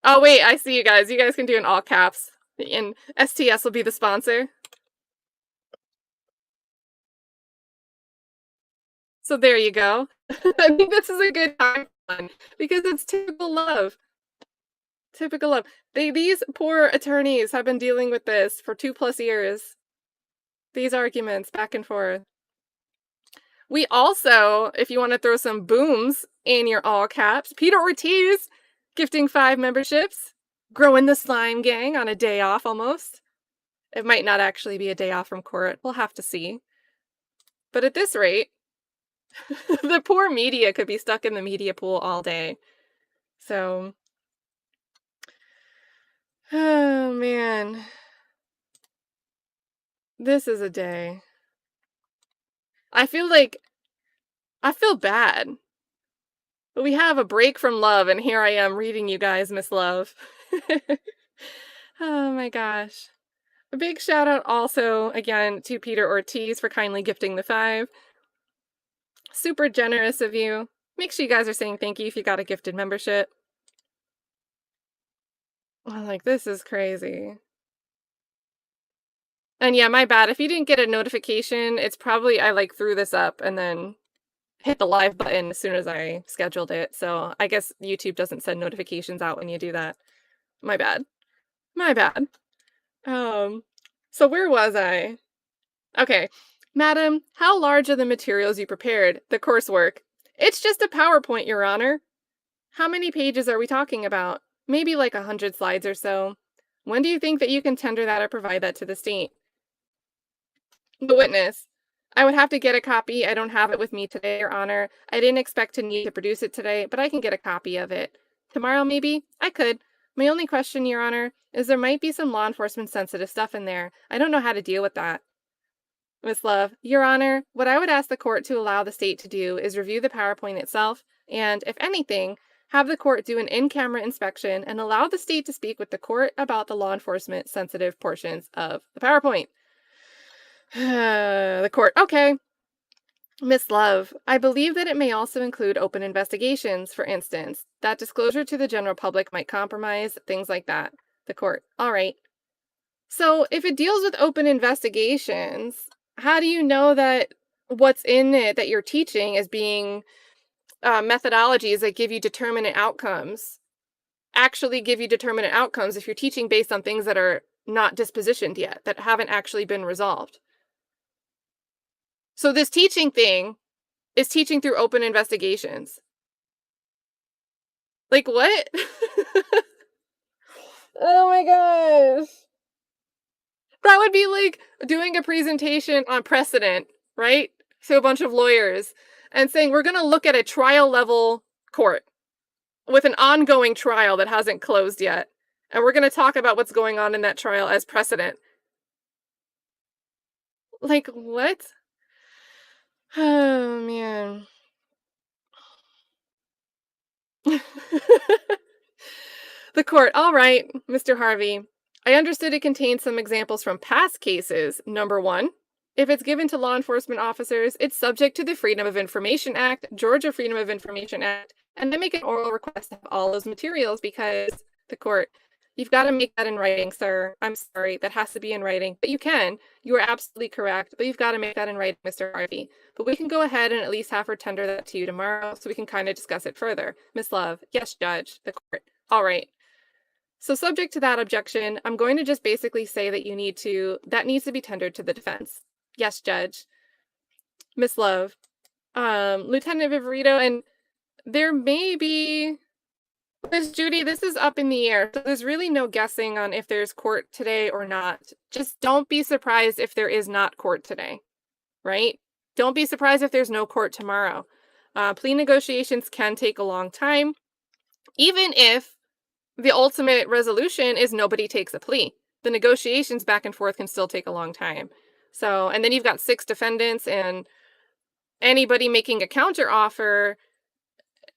Oh, wait, I see you guys. You guys can do in all caps. And STS will be the sponsor. So there you go. I think this is a good time one because it's typical love. Typical love. These poor attorneys have been dealing with this for 2+ years. These arguments back and forth. We also, if you want to throw some booms in your all caps, Peter Ortiz gifting 5 memberships, growing the slime gang on a day off almost. It might not actually be a day off from court. We'll have to see. But at this rate, the poor media could be stuck in the media pool all day. So, oh man. This is a day. I feel bad. But we have a break from love, and here I am reading you guys, Miss Love. Oh my gosh. A big shout out also, again, to Peter Ortiz for kindly gifting the 5. Super generous of you. Make sure you guys are saying thank you if you got a gifted membership. I'm like, this is crazy. And yeah, my bad. If you didn't get a notification, it's probably I like threw this up and then hit the live button as soon as I scheduled it. So I guess YouTube doesn't send notifications out when you do that. My bad. My bad. So where was I? Okay. Madam, how large are the materials you prepared? The coursework. It's just a PowerPoint, Your Honor. How many pages are we talking about? Maybe like 100 slides or so. When do you think that you can tender that or provide that to the state? The witness. I would have to get a copy. I don't have it with me today, Your Honor. I didn't expect to need to produce it today, but I can get a copy of it. Tomorrow, maybe? I could. My only question, Your Honor, is there might be some law enforcement sensitive stuff in there. I don't know how to deal with that. Miss Love, Your Honor, what I would ask the court to allow the state to do is review the PowerPoint itself, and, if anything, have the court do an in-camera inspection and allow the state to speak with the court about the law enforcement sensitive portions of the PowerPoint. The court, okay. Miss Love, I believe that it may also include open investigations, for instance. That disclosure to the general public might compromise, things like that. The court. All right. So if it deals with open investigations, how do you know that what's in it that you're teaching is being methodologies that give you determinate outcomes actually give you determinate outcomes if you're teaching based on things that are not dispositioned yet, that haven't actually been resolved? So this teaching thing is teaching through open investigations. Like what? Oh my gosh. That would be like doing a presentation on precedent, right? So a bunch of lawyers and saying, we're going to look at a trial level court with an ongoing trial that hasn't closed yet. And we're going to talk about what's going on in that trial as precedent. Like, what? Oh, man. The court. All right, Mr. Harvey. I understood it contains some examples from past cases. Number one, if it's given to law enforcement officers, it's subject to the Freedom of Information Act, Georgia Freedom of Information Act, and then make an oral request to have all those materials because the court, you've got to make that in writing, sir. I'm sorry, that has to be in writing. But you can. You are absolutely correct, but you've got to make that in writing, Mr. Harvey. But we can go ahead and at least have her tender that to you tomorrow so we can kind of discuss it further. Miss Love, yes, Judge, the court. All right. So subject to that objection, I'm going to just basically say that that needs to be tendered to the defense. Yes, Judge. Miss Love, Lieutenant Viverito, and there may be, Miss Judy, this is up in the air. So there's really no guessing on if there's court today or not. Just don't be surprised if there is not court today, right? Don't be surprised if there's no court tomorrow. Plea negotiations can take a long time, even if the ultimate resolution is nobody takes a plea. The negotiations back and forth can still take a long time. So, and then you've got 6 defendants and anybody making a counter offer,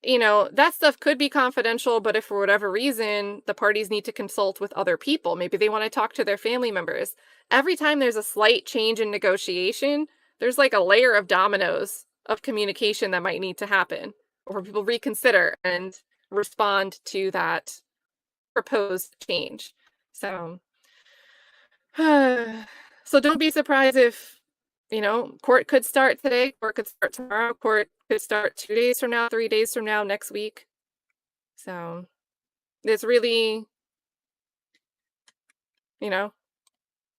that stuff could be confidential, but if for whatever reason the parties need to consult with other people, maybe they want to talk to their family members. Every time there's a slight change in negotiation, there's like a layer of dominoes of communication that might need to happen, or people reconsider and respond to that proposed change. So don't be surprised if, court could start today, court could start tomorrow, court could start 2 days from now, 3 days from now, next week. So there's really,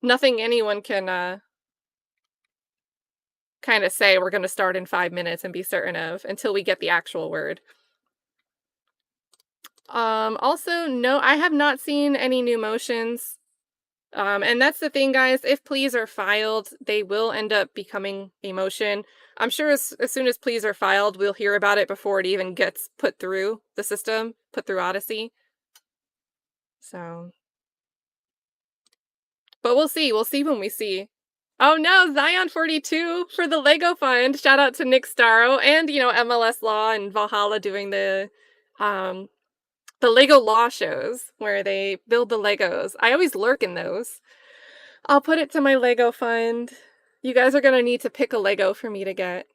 nothing anyone can kind of say we're going to start in 5 minutes and be certain of until we get the actual word. Also, no, I have not seen any new motions. And that's the thing, guys. If pleas are filed, they will end up becoming a motion. I'm sure as soon as pleas are filed, we'll hear about it before it even gets put through the system, put through Odyssey. So, but we'll see. We'll see when we see. Oh no, Zion 42 for the Lego Fund. Shout out to Nick Starro and, MLS Law and Valhalla doing the Lego Law shows where they build the Legos. I always lurk in those. I'll put it to my Lego fund. You guys are going to need to pick a Lego for me to get.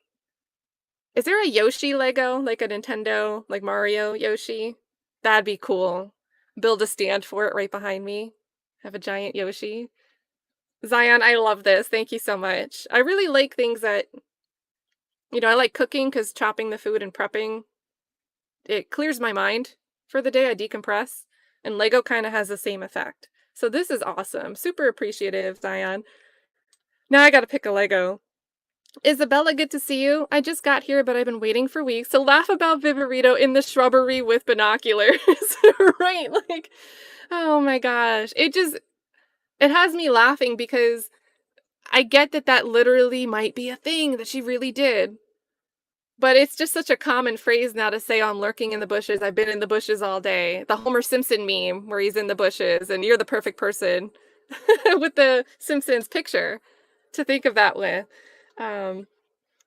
Is there a Yoshi Lego? Like a Nintendo, like Mario Yoshi? That'd be cool. Build a stand for it right behind me. Have a giant Yoshi. Zion, I love this. Thank you so much. I really like things that, I like cooking because chopping the food and prepping, it clears my mind. For the day, I decompress, and Lego kind of has the same effect. So this is awesome. Super appreciative, Zion. Now I gotta pick a Lego. Isabella, good to see you. I just got here, but I've been waiting for weeks. So laugh about Viverito in the shrubbery with binoculars. Right? Like, oh my gosh. It has me laughing because I get that literally might be a thing that she really did. But it's just such a common phrase now to say, I'm lurking in the bushes. I've been in the bushes all day. The Homer Simpson meme where he's in the bushes and you're the perfect person with the Simpsons picture to think of that with.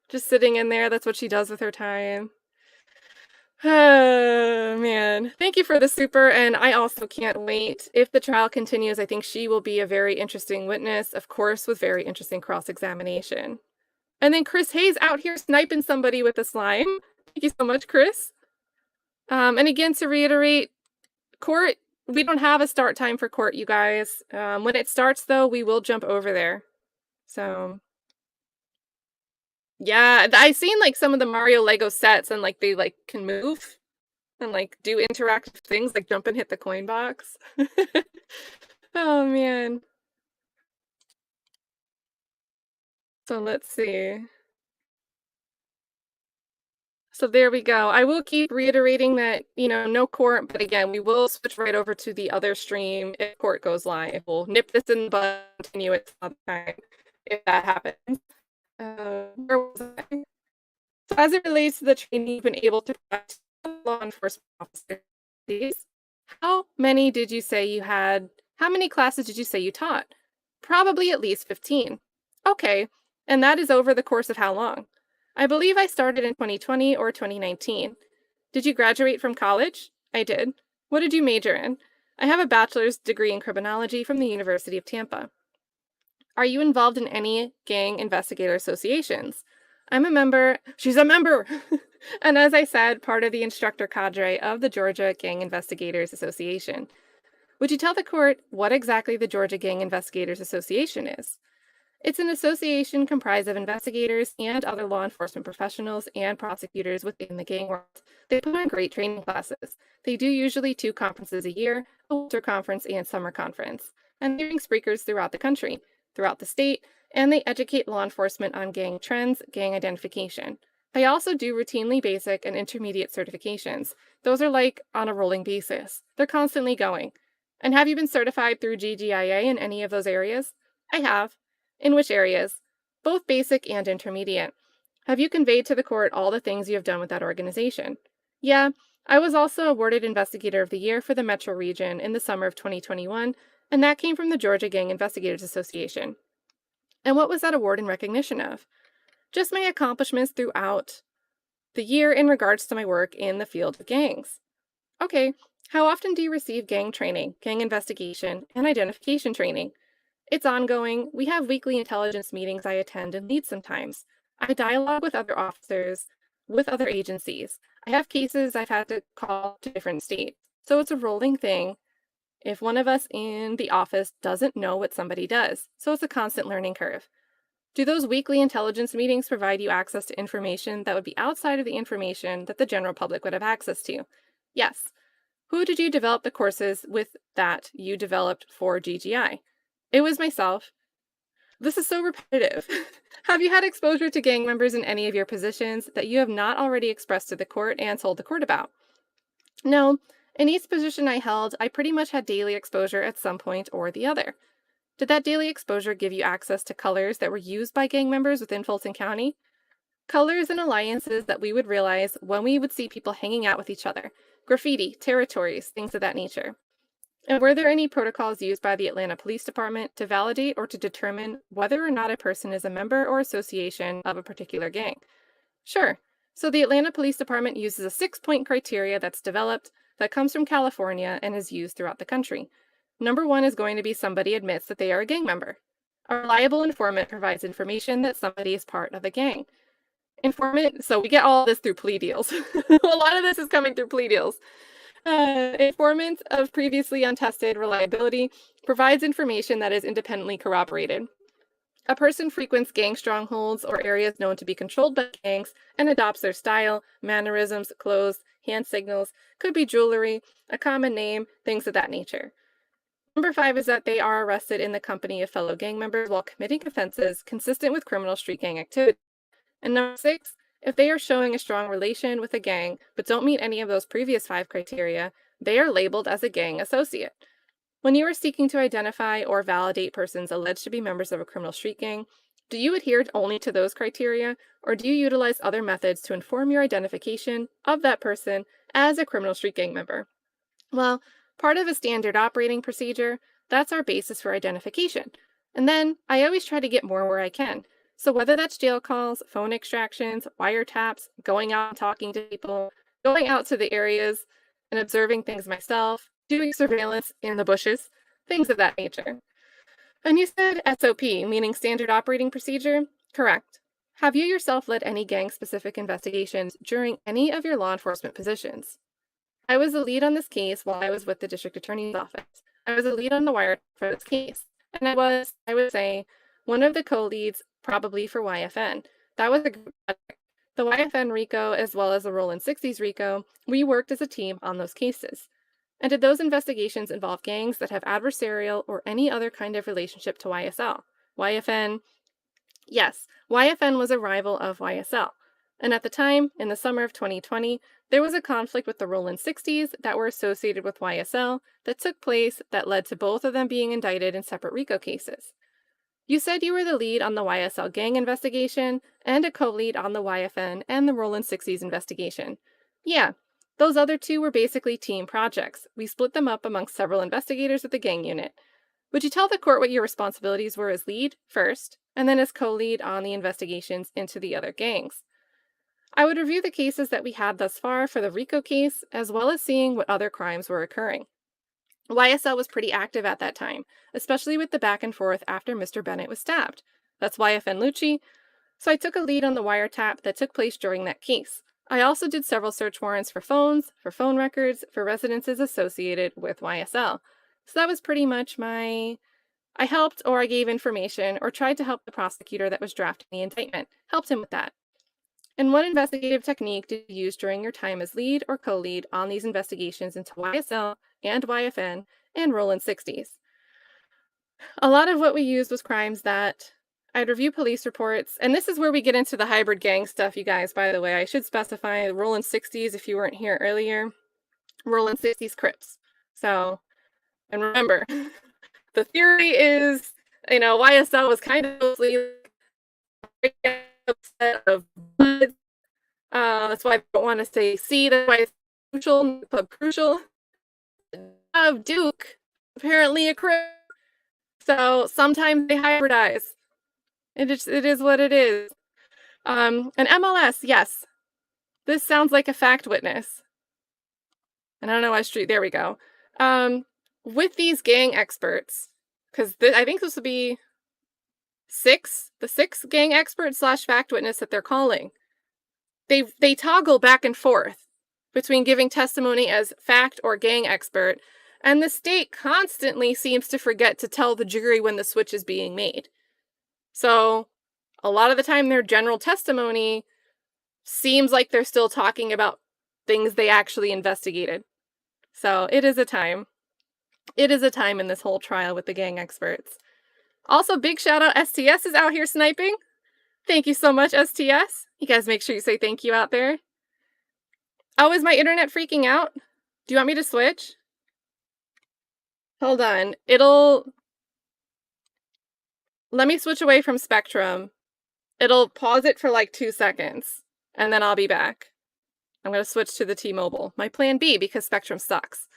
Just sitting in there. That's what she does with her time. Oh, man. Thank you for the super. And I also can't wait. If the trial continues, I think she will be a very interesting witness, of course, with very interesting cross-examination. And then Chris Hayes out here sniping somebody with the slime. Thank you so much, Chris. And again, to reiterate, court We don't have a start time for court, you guys. When it starts, though, we will jump over there. So, yeah, I've seen like some of the Mario Lego sets, and like they like can move and like do interactive things, like jump and hit the coin box. Oh man. So let's see. So there we go. I will keep reiterating that, no court, but again, we will switch right over to the other stream if court goes live. We'll nip this in the bud, continue it some other time if that happens. Where was I? So as it relates to the training you've been able to provide to law enforcement officers, how many did you say you had? How many classes did you say you taught? Probably at least 15. Okay, and that is over the course of how long? I believe I started in 2020 or 2019. Did you graduate from college? I did. What did you major in? I have a bachelor's degree in criminology from the University of Tampa. Are you involved in any gang investigator associations? I'm a member. She's a member! And as I said, part of the instructor cadre of the Georgia Gang Investigators Association. Would you tell the court what exactly the Georgia Gang Investigators Association is? It's an association comprised of investigators and other law enforcement professionals and prosecutors within the gang world. They put on great training classes. They do usually 2 conferences a year, a winter conference and summer conference. And they bring speakers throughout the country, throughout the state, and they educate law enforcement on gang trends, gang identification. They also do routinely basic and intermediate certifications. Those are like on a rolling basis. They're constantly going. And have you been certified through GGIA in any of those areas? I have. In which areas? Both basic and intermediate. Have you conveyed to the court all the things you have done with that organization? Yeah, I was also awarded Investigator of the Year for the Metro region in the summer of 2021, and that came from the Georgia Gang Investigators Association. And what was that award in recognition of? Just my accomplishments throughout the year in regards to my work in the field of gangs. Okay, how often do you receive gang training, gang investigation, and identification training? It's ongoing. We have weekly intelligence meetings I attend and lead sometimes. I dialogue with other officers, with other agencies. I have cases I've had to call to different states. So it's a rolling thing if one of us in the office doesn't know what somebody does. So it's a constant learning curve. Do those weekly intelligence meetings provide you access to information that would be outside of the information that the general public would have access to? Yes. Who did you develop the courses with that you developed for GGI? It was myself. This is so repetitive. Have you had exposure to gang members in any of your positions that you have not already expressed to the court and told the court about? No. In each position I held, I pretty much had daily exposure at some point or the other. Did that daily exposure give you access to colors that were used by gang members within Fulton County? Colors and alliances that we would realize when we would see people hanging out with each other. Graffiti, territories, things of that nature. And were there any protocols used by the Atlanta Police Department to validate or to determine whether or not a person is a member or association of a particular gang? Sure. So the Atlanta Police Department uses a 6-point criteria that's developed, that comes from California and is used throughout the country. Number 1 is going to be somebody admits that they are a gang member. A reliable informant provides information that somebody is part of a gang. Informant, so we get all this through plea deals. A lot of this is coming through plea deals. Informant of previously untested reliability provides information that is independently corroborated. A person frequents gang strongholds or areas known to be controlled by gangs and adopts their style, mannerisms, clothes, hand signals, could be jewelry, a common name, things of that nature. Number 5 is that they are arrested in the company of fellow gang members while committing offenses consistent with criminal street gang activity. And number 6, if they are showing a strong relation with a gang but don't meet any of those previous 5 criteria, they are labeled as a gang associate. When you are seeking to identify or validate persons alleged to be members of a criminal street gang, do you adhere only to those criteria, or do you utilize other methods to inform your identification of that person as a criminal street gang member? Well, part of a standard operating procedure, that's our basis for identification. And then I always try to get more where I can. So whether that's jail calls, phone extractions, wiretaps, going out and talking to people, going out to the areas and observing things myself, doing surveillance in the bushes, things of that nature. And you said SOP, meaning standard operating procedure? Correct. Have you yourself led any gang-specific investigations during any of your law enforcement positions? I was the lead on this case while I was with the district attorney's office. I was a lead on the wire for this case. And I would say, one of the co-leads probably for YFN. That was a group project. The YFN RICO as well as the Roland 60s RICO, we worked as a team on those cases. And did those investigations involve gangs that have adversarial or any other kind of relationship to YSL? YFN, yes, YFN was a rival of YSL. And at the time, in the summer of 2020, there was a conflict with the Roland 60s that were associated with YSL that took place that led to both of them being indicted in separate RICO cases. You said you were the lead on the YSL gang investigation and a co-lead on the YFN and the Roland 60s investigation. Yeah, those other two were basically team projects. We split them up amongst several investigators at the gang unit. Would you tell the court what your responsibilities were as lead first, and then as co-lead on the investigations into the other gangs? I would review the cases that we had thus far for the RICO case, as well as seeing what other crimes were occurring. YSL was pretty active at that time, especially with the back and forth after Mr. Bennett was stabbed. That's YFN Lucci, so I took a lead on the wiretap that took place during that case. I also did several search warrants for phones, for phone records, for residences associated with YSL. So that was pretty much I helped or I gave information or tried to help the prosecutor that was drafting the indictment, helped him with that. And what investigative technique did you use during your time as lead or co-lead on these investigations into YSL and YFN and Roland 60s? A lot of what we used was crimes that I'd review police reports, and this is where we get into the hybrid gang stuff, you guys, by the way. I should specify Roland 60s if you weren't here earlier. Roland 60s Crips. So, and remember, the theory is, YSL was kind of mostly upset of blood. That's why I don't want to say C. That's why it's crucial. Club crucial. Of Duke, apparently a Crip. So sometimes they hybridize. It is what it is. And MLS, yes. This sounds like a fact witness. And I don't know why street. There we go. With these gang experts, because I think this would be the six gang experts / fact witness that they're calling. They toggle back and forth between giving testimony as fact or gang expert, and the state constantly seems to forget to tell the jury when the switch is being made. So, a lot of the time their general testimony seems like they're still talking about things they actually investigated. So, it is a time. It is a time in this whole trial with the gang experts. Also, big shout out, STS is out here sniping. Thank you so much, STS. You guys make sure you say thank you out there. Oh, is my internet freaking out? Do you want me to switch? Hold on. Let me switch away from Spectrum. It'll pause it for like 2 seconds, and then I'll be back. I'm going to switch to the T-Mobile. My plan B, because Spectrum sucks.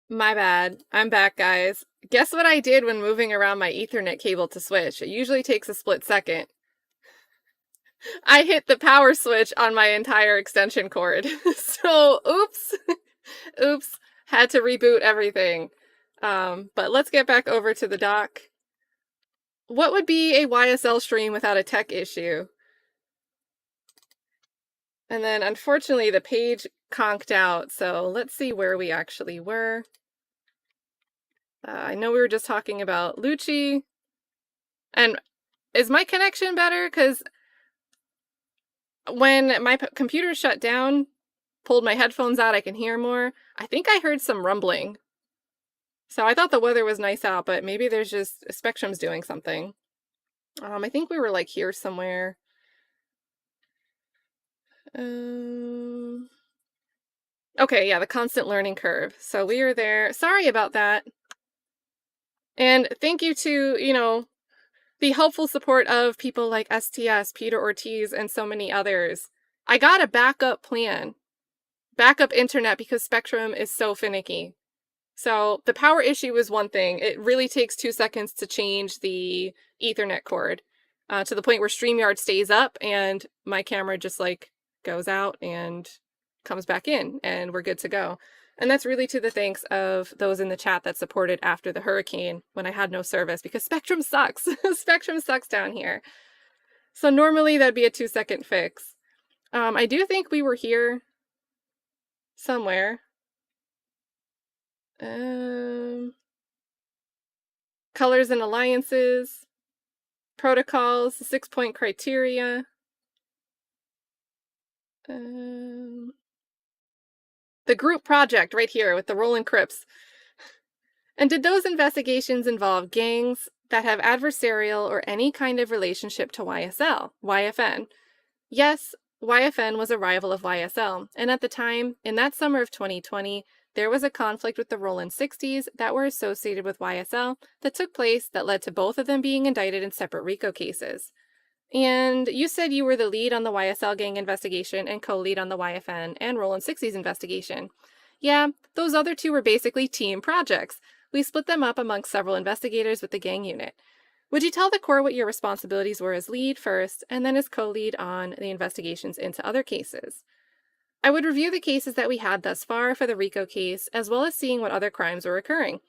My bad. I'm back, guys. Guess what I did when moving around my Ethernet cable to switch? It usually takes a split second. I hit the power switch on my entire extension cord. So, oops. Oops. Had to reboot everything. But let's get back over to the doc. What would be a YSL stream without a tech issue? And then, unfortunately, the page conked out, so let's see where we actually were. I know we were just talking about Lucci. And is my connection better? Because when my computer shut down, pulled my headphones out, I can hear more. I think I heard some rumbling. So I thought the weather was nice out, but maybe there's just Spectrum's doing something. I think we were like here somewhere. Okay, yeah, the constant learning curve. So we are there. Sorry about that. And thank you to, the helpful support of people like STS, Peter Ortiz, and so many others. I got a backup plan, backup internet, because Spectrum is so finicky. So the power issue is one thing. It really takes 2 seconds to change the Ethernet cord to the point where StreamYard stays up and my camera just like goes out and comes back in and we're good to go. And that's really to the thanks of those in the chat that supported after the hurricane when I had no service, because Spectrum sucks. Spectrum sucks down here. So normally that'd be a 2-second fix. I do think we were here somewhere. Colors and alliances, protocols, 6-point criteria. The group project right here with the Roland Crips. And did those investigations involve gangs that have adversarial or any kind of relationship to YSL, YFN? Yes, YFN was a rival of YSL, and at the time, in that summer of 2020, there was a conflict with the Roland 60s that were associated with YSL that took place that led to both of them being indicted in separate RICO cases. And you said you were the lead on the YSL gang investigation and co-lead on the YFN and Roland 60s investigation. Yeah, those other two were basically team projects. We split them up amongst several investigators with the gang unit. Would you tell the Corps what your responsibilities were as lead first, and then as co-lead on the investigations into other cases? I would review the cases that we had thus far for the RICO case, as well as seeing what other crimes were occurring.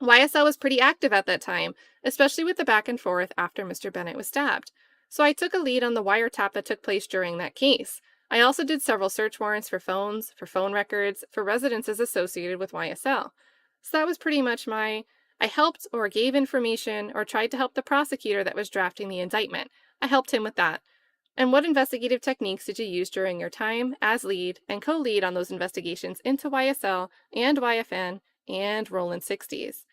YSL was pretty active at that time, especially with the back and forth after Mr. Bennett was stabbed. So I took a lead on the wiretap that took place during that case. I also did several search warrants for phones, for phone records, for residences associated with YSL. So that was pretty much I helped or gave information or tried to help the prosecutor that was drafting the indictment. I helped him with that. And what investigative techniques did you use during your time as lead and co-lead on those investigations into YSL and YFN and Roland 60s?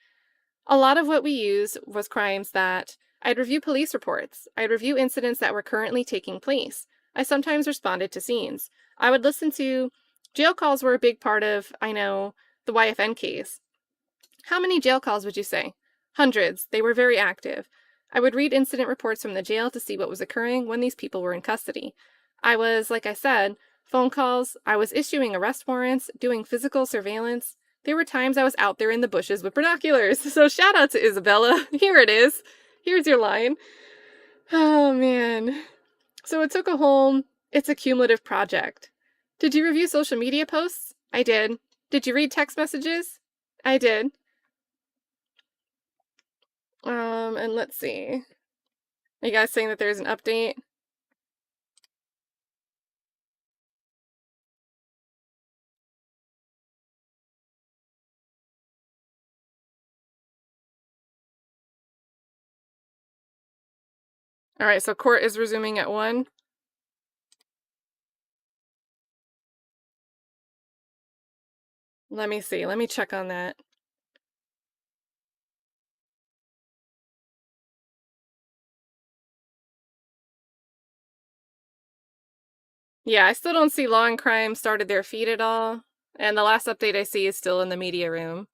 A lot of what we used was crimes that I'd review police reports. I'd review incidents that were currently taking place. I sometimes responded to scenes. I would listen to jail calls were a big part of, I know, the YFN case. How many jail calls would you say? Hundreds. They were very active. I would read incident reports from the jail to see what was occurring when these people were in custody. I was, like I said, phone calls. I was issuing arrest warrants, doing physical surveillance. There were times I was out there in the bushes with binoculars. So shout out to Isabella. Here it is. Here's your line. Oh, man. So it took a whole, it's a cumulative project. Did you review social media posts? I did. Did you read text messages? I did. And let's see. Are you guys saying that there's an update? All right, so court is resuming at 1. Let me see. Let me check on that. Yeah, I still don't see Law and Crime started their feed at all. And the last update I see is still in the media room.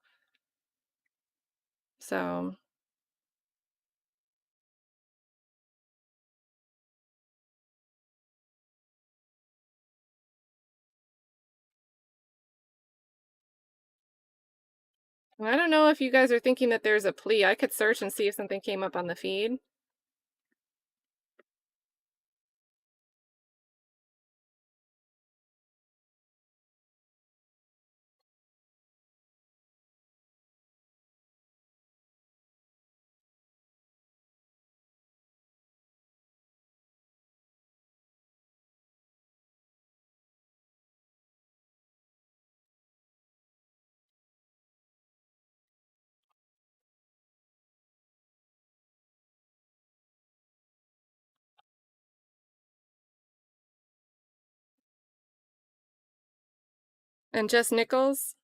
So I don't know if you guys are thinking that there's a plea. I could search and see if something came up on the feed. And just Nichols?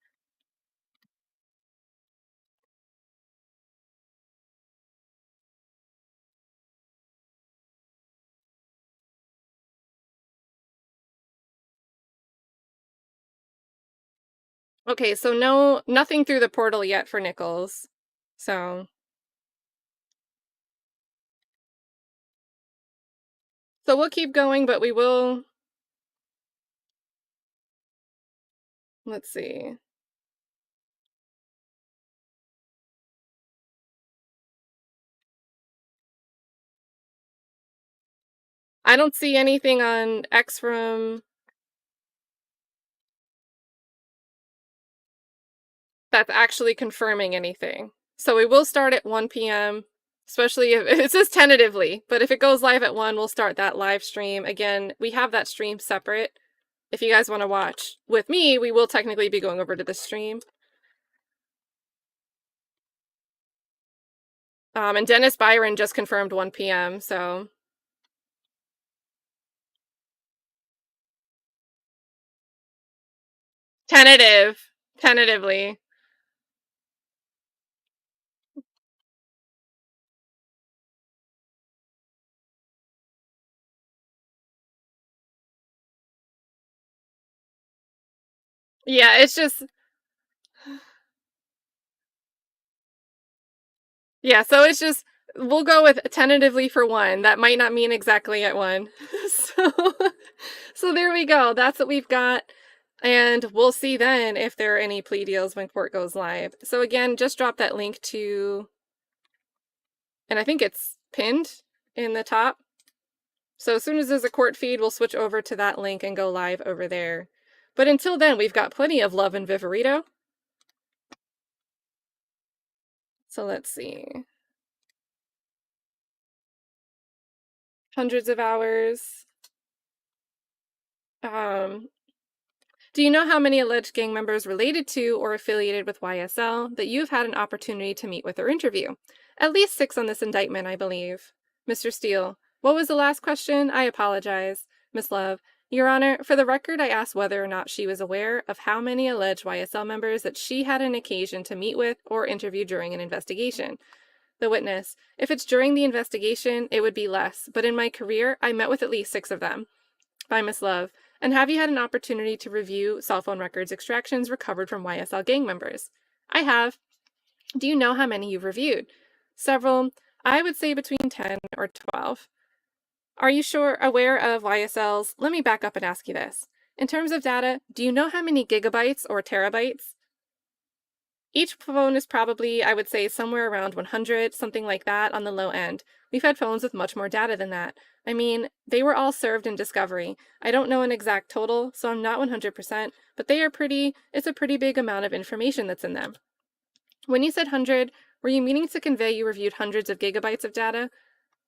Okay, so nothing through the portal yet for Nichols. So we'll keep going, but we will. Let's see. I don't see anything on X from that's actually confirming anything. So we will start at 1 p.m., especially if it says tentatively, but if it goes live at 1, we'll start that live stream. Again, we have that stream separate. If you guys want to watch with me, we will technically be going over to the stream. And Dennis Byron just confirmed 1 p.m., so. Tentatively. Yeah, it's just. Yeah, so it's just, we'll go with tentatively for 1. That might not mean exactly at 1. So there we go. That's what we've got. And we'll see then if there are any plea deals when court goes live. So again, just drop that link to, and I think it's pinned in the top. So as soon as there's a court feed, we'll switch over to that link and go live over there. But until then, we've got plenty of love in Viverito. So let's see. Hundreds of hours. Do you know how many alleged gang members related to or affiliated with YSL that you've had an opportunity to meet with or interview? At least 6 on this indictment, I believe. Mr. Steele, what was the last question? I apologize. Miss Love, Your Honor, for the record, I asked whether or not she was aware of how many alleged YSL members that she had an occasion to meet with or interview during an investigation. The witness, if it's during the investigation, it would be less, but in my career, I met with at least 6 of them. By Miss Love, and have you had an opportunity to review cell phone records extractions recovered from YSL gang members? I have. Do you know how many you've reviewed? Several. I would say between 10 or 12. Are you aware of YSL's? Let me back up and ask you this. In terms of data, do you know how many gigabytes or terabytes? Each phone is probably, I would say, somewhere around 100, something like that on the low end. We've had phones with much more data than that. I mean, they were all served in discovery. I don't know an exact total, so I'm not 100%, but it's a pretty big amount of information that's in them. When you said 100, were you meaning to convey you reviewed hundreds of gigabytes of data?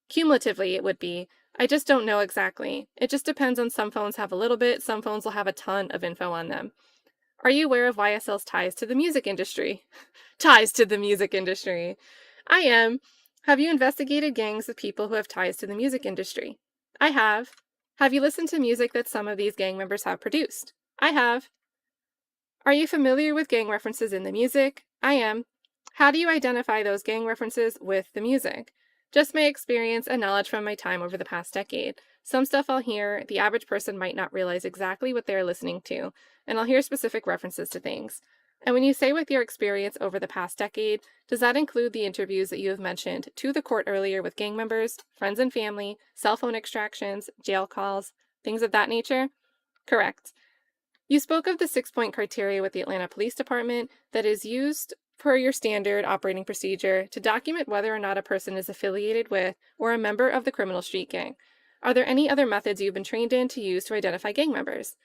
Cumulatively, it would be. I just don't know exactly. It just depends on some phones have a little bit, some phones will have a ton of info on them. Are you aware of YSL's ties to the music industry? Ties to the music industry. I am. Have you investigated gangs of people who have ties to the music industry? I have. Have you listened to music that some of these gang members have produced? I have. Are you familiar with gang references in the music? I am. How do you identify those gang references with the music? Just my experience and knowledge from my time over the past decade. Some stuff I'll hear, the average person might not realize exactly what they're listening to, and I'll hear specific references to things. And when you say with your experience over the past decade, does that include the interviews that you have mentioned to the court earlier with gang members, friends and family, cell phone extractions, jail calls, things of that nature? Correct. You spoke of the 6-point criteria with the Atlanta Police Department that is used per your standard operating procedure to document whether or not a person is affiliated with or a member of the criminal street gang. Are there any other methods you've been trained in to use to identify gang members?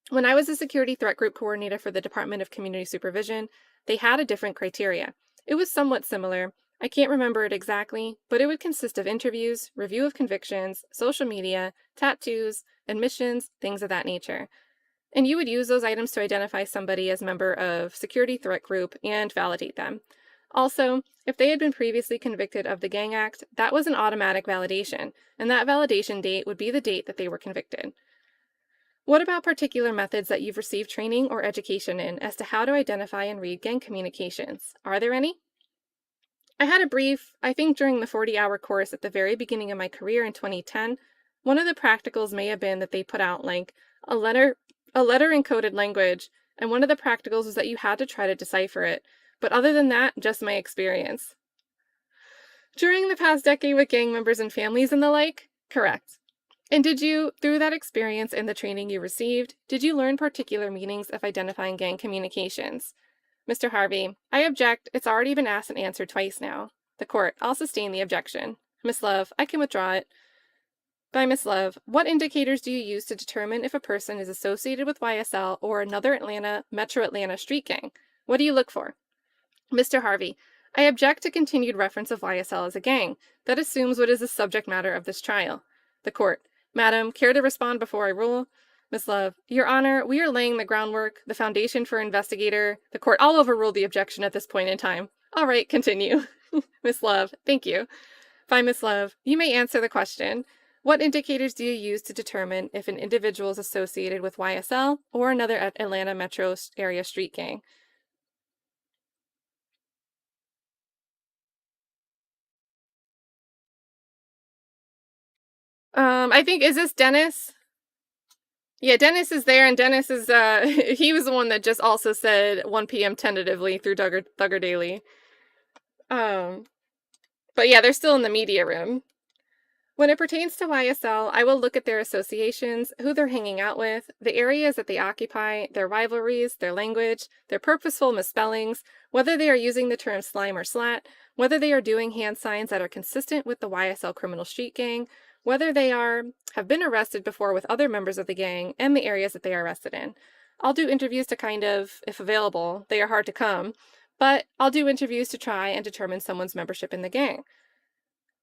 When I was a security threat group coordinator for the Department of Community Supervision, they had a different criteria. It was somewhat similar. I can't remember it exactly, but it would consist of interviews, review of convictions, social media, tattoos, admissions, things of that nature. And you would use those items to identify somebody as member of security threat group and validate them. Also, if they had been previously convicted of the Gang Act, that was an automatic validation, and that validation date would be the date that they were convicted. What about particular methods that you've received training or education in as to how to identify and read gang communications? Are there any? I had a brief, I think during the 40-hour course at the very beginning of my career in 2010. One of the practicals may have been that they put out like a letter encoded language, and one of the practicals was that you had to try to decipher it. But other than that, just my experience. During the past decade with gang members and families and the like? Correct. And did you, through that experience and the training you received, did you learn particular meanings of identifying gang communications? Mr. Harvey, I object. It's already been asked and answered twice now. The court, I'll sustain the objection. Miss Love, I can withdraw it. By Miss Love, what indicators do you use to determine if a person is associated with YSL or another Metro Atlanta street gang? What do you look for? Mr. Harvey, I object to continued reference of YSL as a gang. That assumes what is the subject matter of this trial. The court, Madam, care to respond before I rule? Miss Love, Your Honor, we are laying the groundwork, the foundation for investigator. The court, I'll overrule the objection at this point in time. All right, continue. Miss Love, thank you. Fine, Miss Love, you may answer the question. What indicators do you use to determine if an individual is associated with YSL or another Atlanta metro area street gang? I think, is this Dennis? Yeah, Dennis is there, and Dennis is, he was the one that just also said 1 p.m. tentatively through Thugger Daily. But yeah, they're still in the media room. When it pertains to YSL, I will look at their associations, who they're hanging out with, the areas that they occupy, their rivalries, their language, their purposeful misspellings, whether they are using the term slime or slat, whether they are doing hand signs that are consistent with the YSL criminal street gang, whether they have been arrested before with other members of the gang, and the areas that they are arrested in. I'll do interviews to kind of, if available, they are hard to come, but I'll do interviews to try and determine someone's membership in the gang.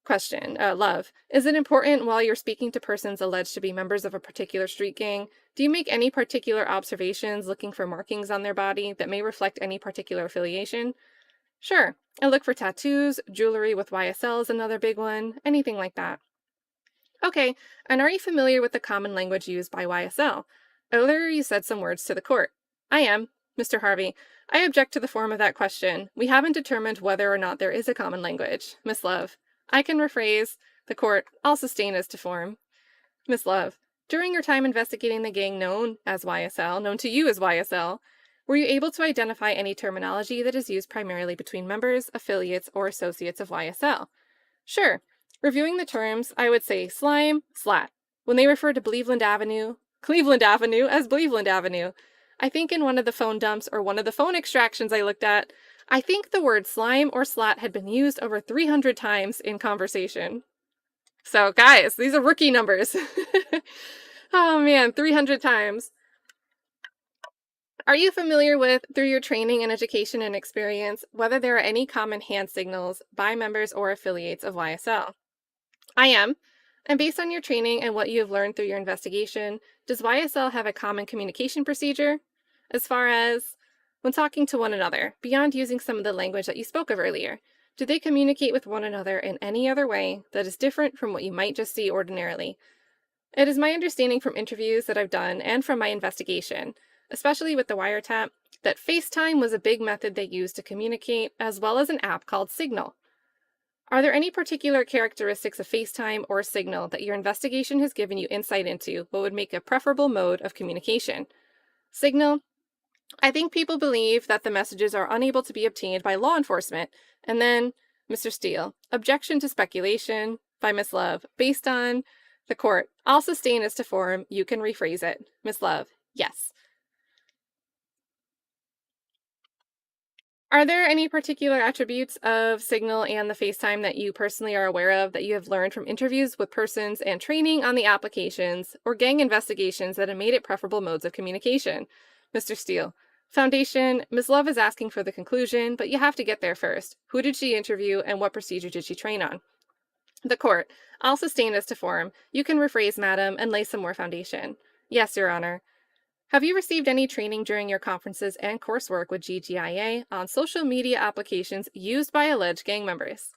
Question, Love. Is it important while you're speaking to persons alleged to be members of a particular street gang, do you make any particular observations looking for markings on their body that may reflect any particular affiliation? Sure. I look for tattoos, jewelry with YSL is another big one, anything like that. Okay, and are you familiar with the common language used by YSL? Earlier you said some words to the court. I am. Mr. Harvey, I object to the form of that question. We haven't determined whether or not there is a common language. Miss Love, I can rephrase. The court, I'll sustain as to form. Miss Love, during your time investigating the gang known to you as YSL, were you able to identify any terminology that is used primarily between members, affiliates, or associates of YSL? Sure. Reviewing the terms, I would say slime, slat. When they refer to Cleveland Avenue as Cleveland Avenue. I think in one of the phone dumps or one of the phone extractions I looked at, I think the word slime or slat had been used over 300 times in conversation. So guys, these are rookie numbers. Oh man, 300 times. Are you familiar with, through your training and education and experience, whether there are any common hand signals by members or affiliates of YSL? I am. And based on your training and what you have learned through your investigation, does YSL have a common communication procedure? As far as when talking to one another, beyond using some of the language that you spoke of earlier, do they communicate with one another in any other way that is different from what you might just see ordinarily? It is my understanding from interviews that I've done and from my investigation, especially with the Wiretap, that FaceTime was a big method they used to communicate, as well as an app called Signal. Are there any particular characteristics of FaceTime or Signal that your investigation has given you insight into what would make a preferable mode of communication? Signal, I think people believe that the messages are unable to be obtained by law enforcement. And then, Mr. Steele, objection to speculation by Miss Love, based on the court. I'll sustain as to form. You can rephrase it. Miss Love, yes. Are there any particular attributes of Signal and the FaceTime that you personally are aware of that you have learned from interviews with persons and training on the applications or gang investigations that have made it preferable modes of communication? Mr. Steele. Foundation, Ms. Love is asking for the conclusion, but you have to get there first. Who did she interview and what procedure did she train on? The court. I'll sustain as to form. You can rephrase, madam, and lay some more foundation. Yes, Your Honor. Have you received any training during your conferences and coursework with GGIA on social media applications used by alleged gang members?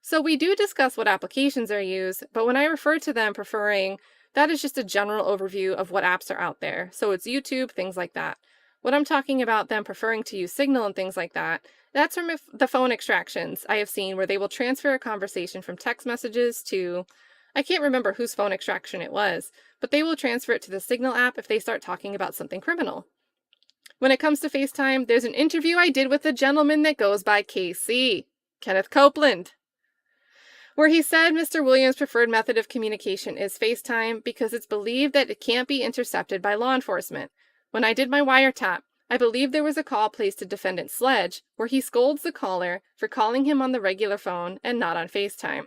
So we do discuss what applications are used, but when I refer to them preferring, that is just a general overview of what apps are out there. So it's YouTube, things like that. What I'm talking about them preferring to use Signal and things like that, that's from the phone extractions I have seen where they will transfer a conversation from text messages to, I can't remember whose phone extraction it was, but they will transfer it to the Signal app if they start talking about something criminal. When it comes to FaceTime, there's an interview I did with a gentleman that goes by KC, Kenneth Copeland, where he said Mr. Williams' preferred method of communication is FaceTime because it's believed that it can't be intercepted by law enforcement. When I did my wiretap, I believe there was a call placed to Defendant Sledge where he scolds the caller for calling him on the regular phone and not on FaceTime.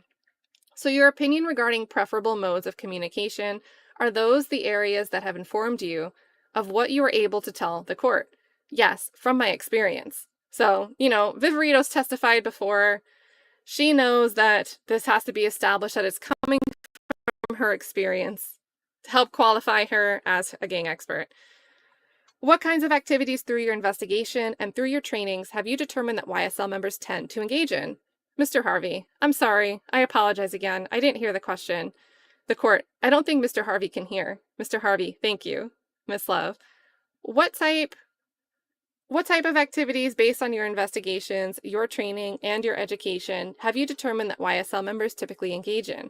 So your opinion regarding preferable modes of communication, are those the areas that have informed you of what you were able to tell the court? Yes, from my experience. So, Viverito's testified before. She knows that this has to be established that it's coming from her experience to help qualify her as a gang expert. What kinds of activities through your investigation and through your trainings have you determined that YSL members tend to engage in? Mr. Harvey, I'm sorry. I apologize again. I didn't hear the question. The court, I don't think Mr. Harvey can hear. Mr. Harvey, thank you. Miss Love, what type of activities based on your investigations, your training, and your education have you determined that YSL members typically engage in?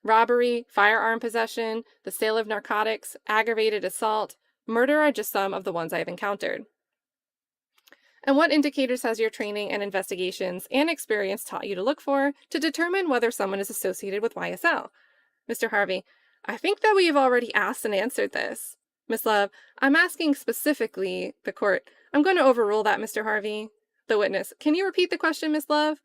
Robbery, firearm possession, the sale of narcotics, aggravated assault, murder are just some of the ones I've encountered. And what indicators has your training and investigations and experience taught you to look for to determine whether someone is associated with YSL? Mr. Harvey, I think that we have already asked and answered this. Miss Love, I'm asking specifically the court. I'm going to overrule that, Mr. Harvey. The witness, can you repeat the question, Miss Love?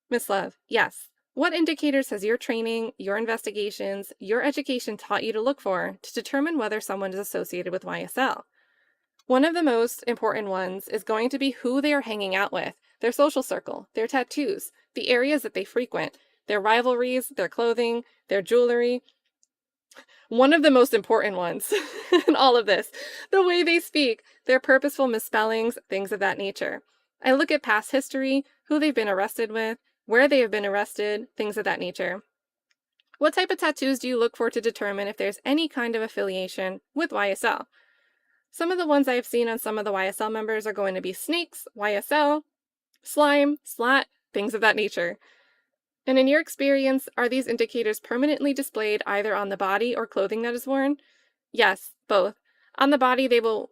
Miss Love, yes. What indicators has your training, your investigations, your education taught you to look for to determine whether someone is associated with YSL? One of the most important ones is going to be who they are hanging out with, their social circle, their tattoos, the areas that they frequent, their rivalries, their clothing, their jewelry. One of the most important ones in all of this, the way they speak, their purposeful misspellings, things of that nature. I look at past history, who they've been arrested with, where they have been arrested, things of that nature. What type of tattoos do you look for to determine if there's any kind of affiliation with YSL? Some of the ones I've seen on some of the YSL members are going to be snakes, YSL, slime, slat, things of that nature. And in your experience, are these indicators permanently displayed either on the body or clothing that is worn? Yes, both. On the body, they will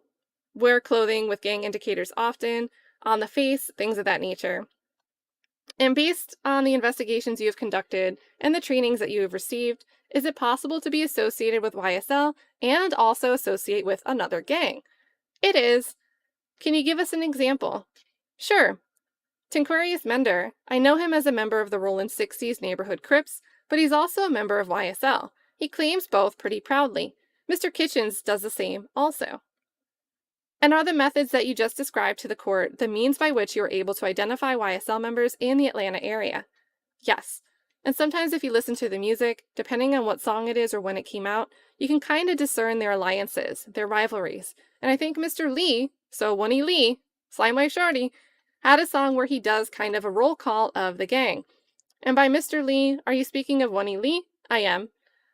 wear clothing with gang indicators often. On the face, things of that nature. And based on the investigations you have conducted and the trainings that you have received, is it possible to be associated with YSL and also associate with another gang? It is. Can you give us an example? Sure. Tinquarius Mender. I know him as a member of the Roland 60s neighborhood Crips, but he's also a member of YSL. He claims both pretty proudly. Mr. Kitchens does the same also. And are the methods that you just described to the court the means by which you are able to identify YSL members in the Atlanta area? Yes. And sometimes if you listen to the music, depending on what song it is or when it came out, you can kind of discern their alliances, their rivalries. And I think Mr. Lee, so Wunny Lee, Slime My Shorty, had a song where he does kind of a roll call of the gang. And by Mr. Lee, are you speaking of Wunny Lee? I am.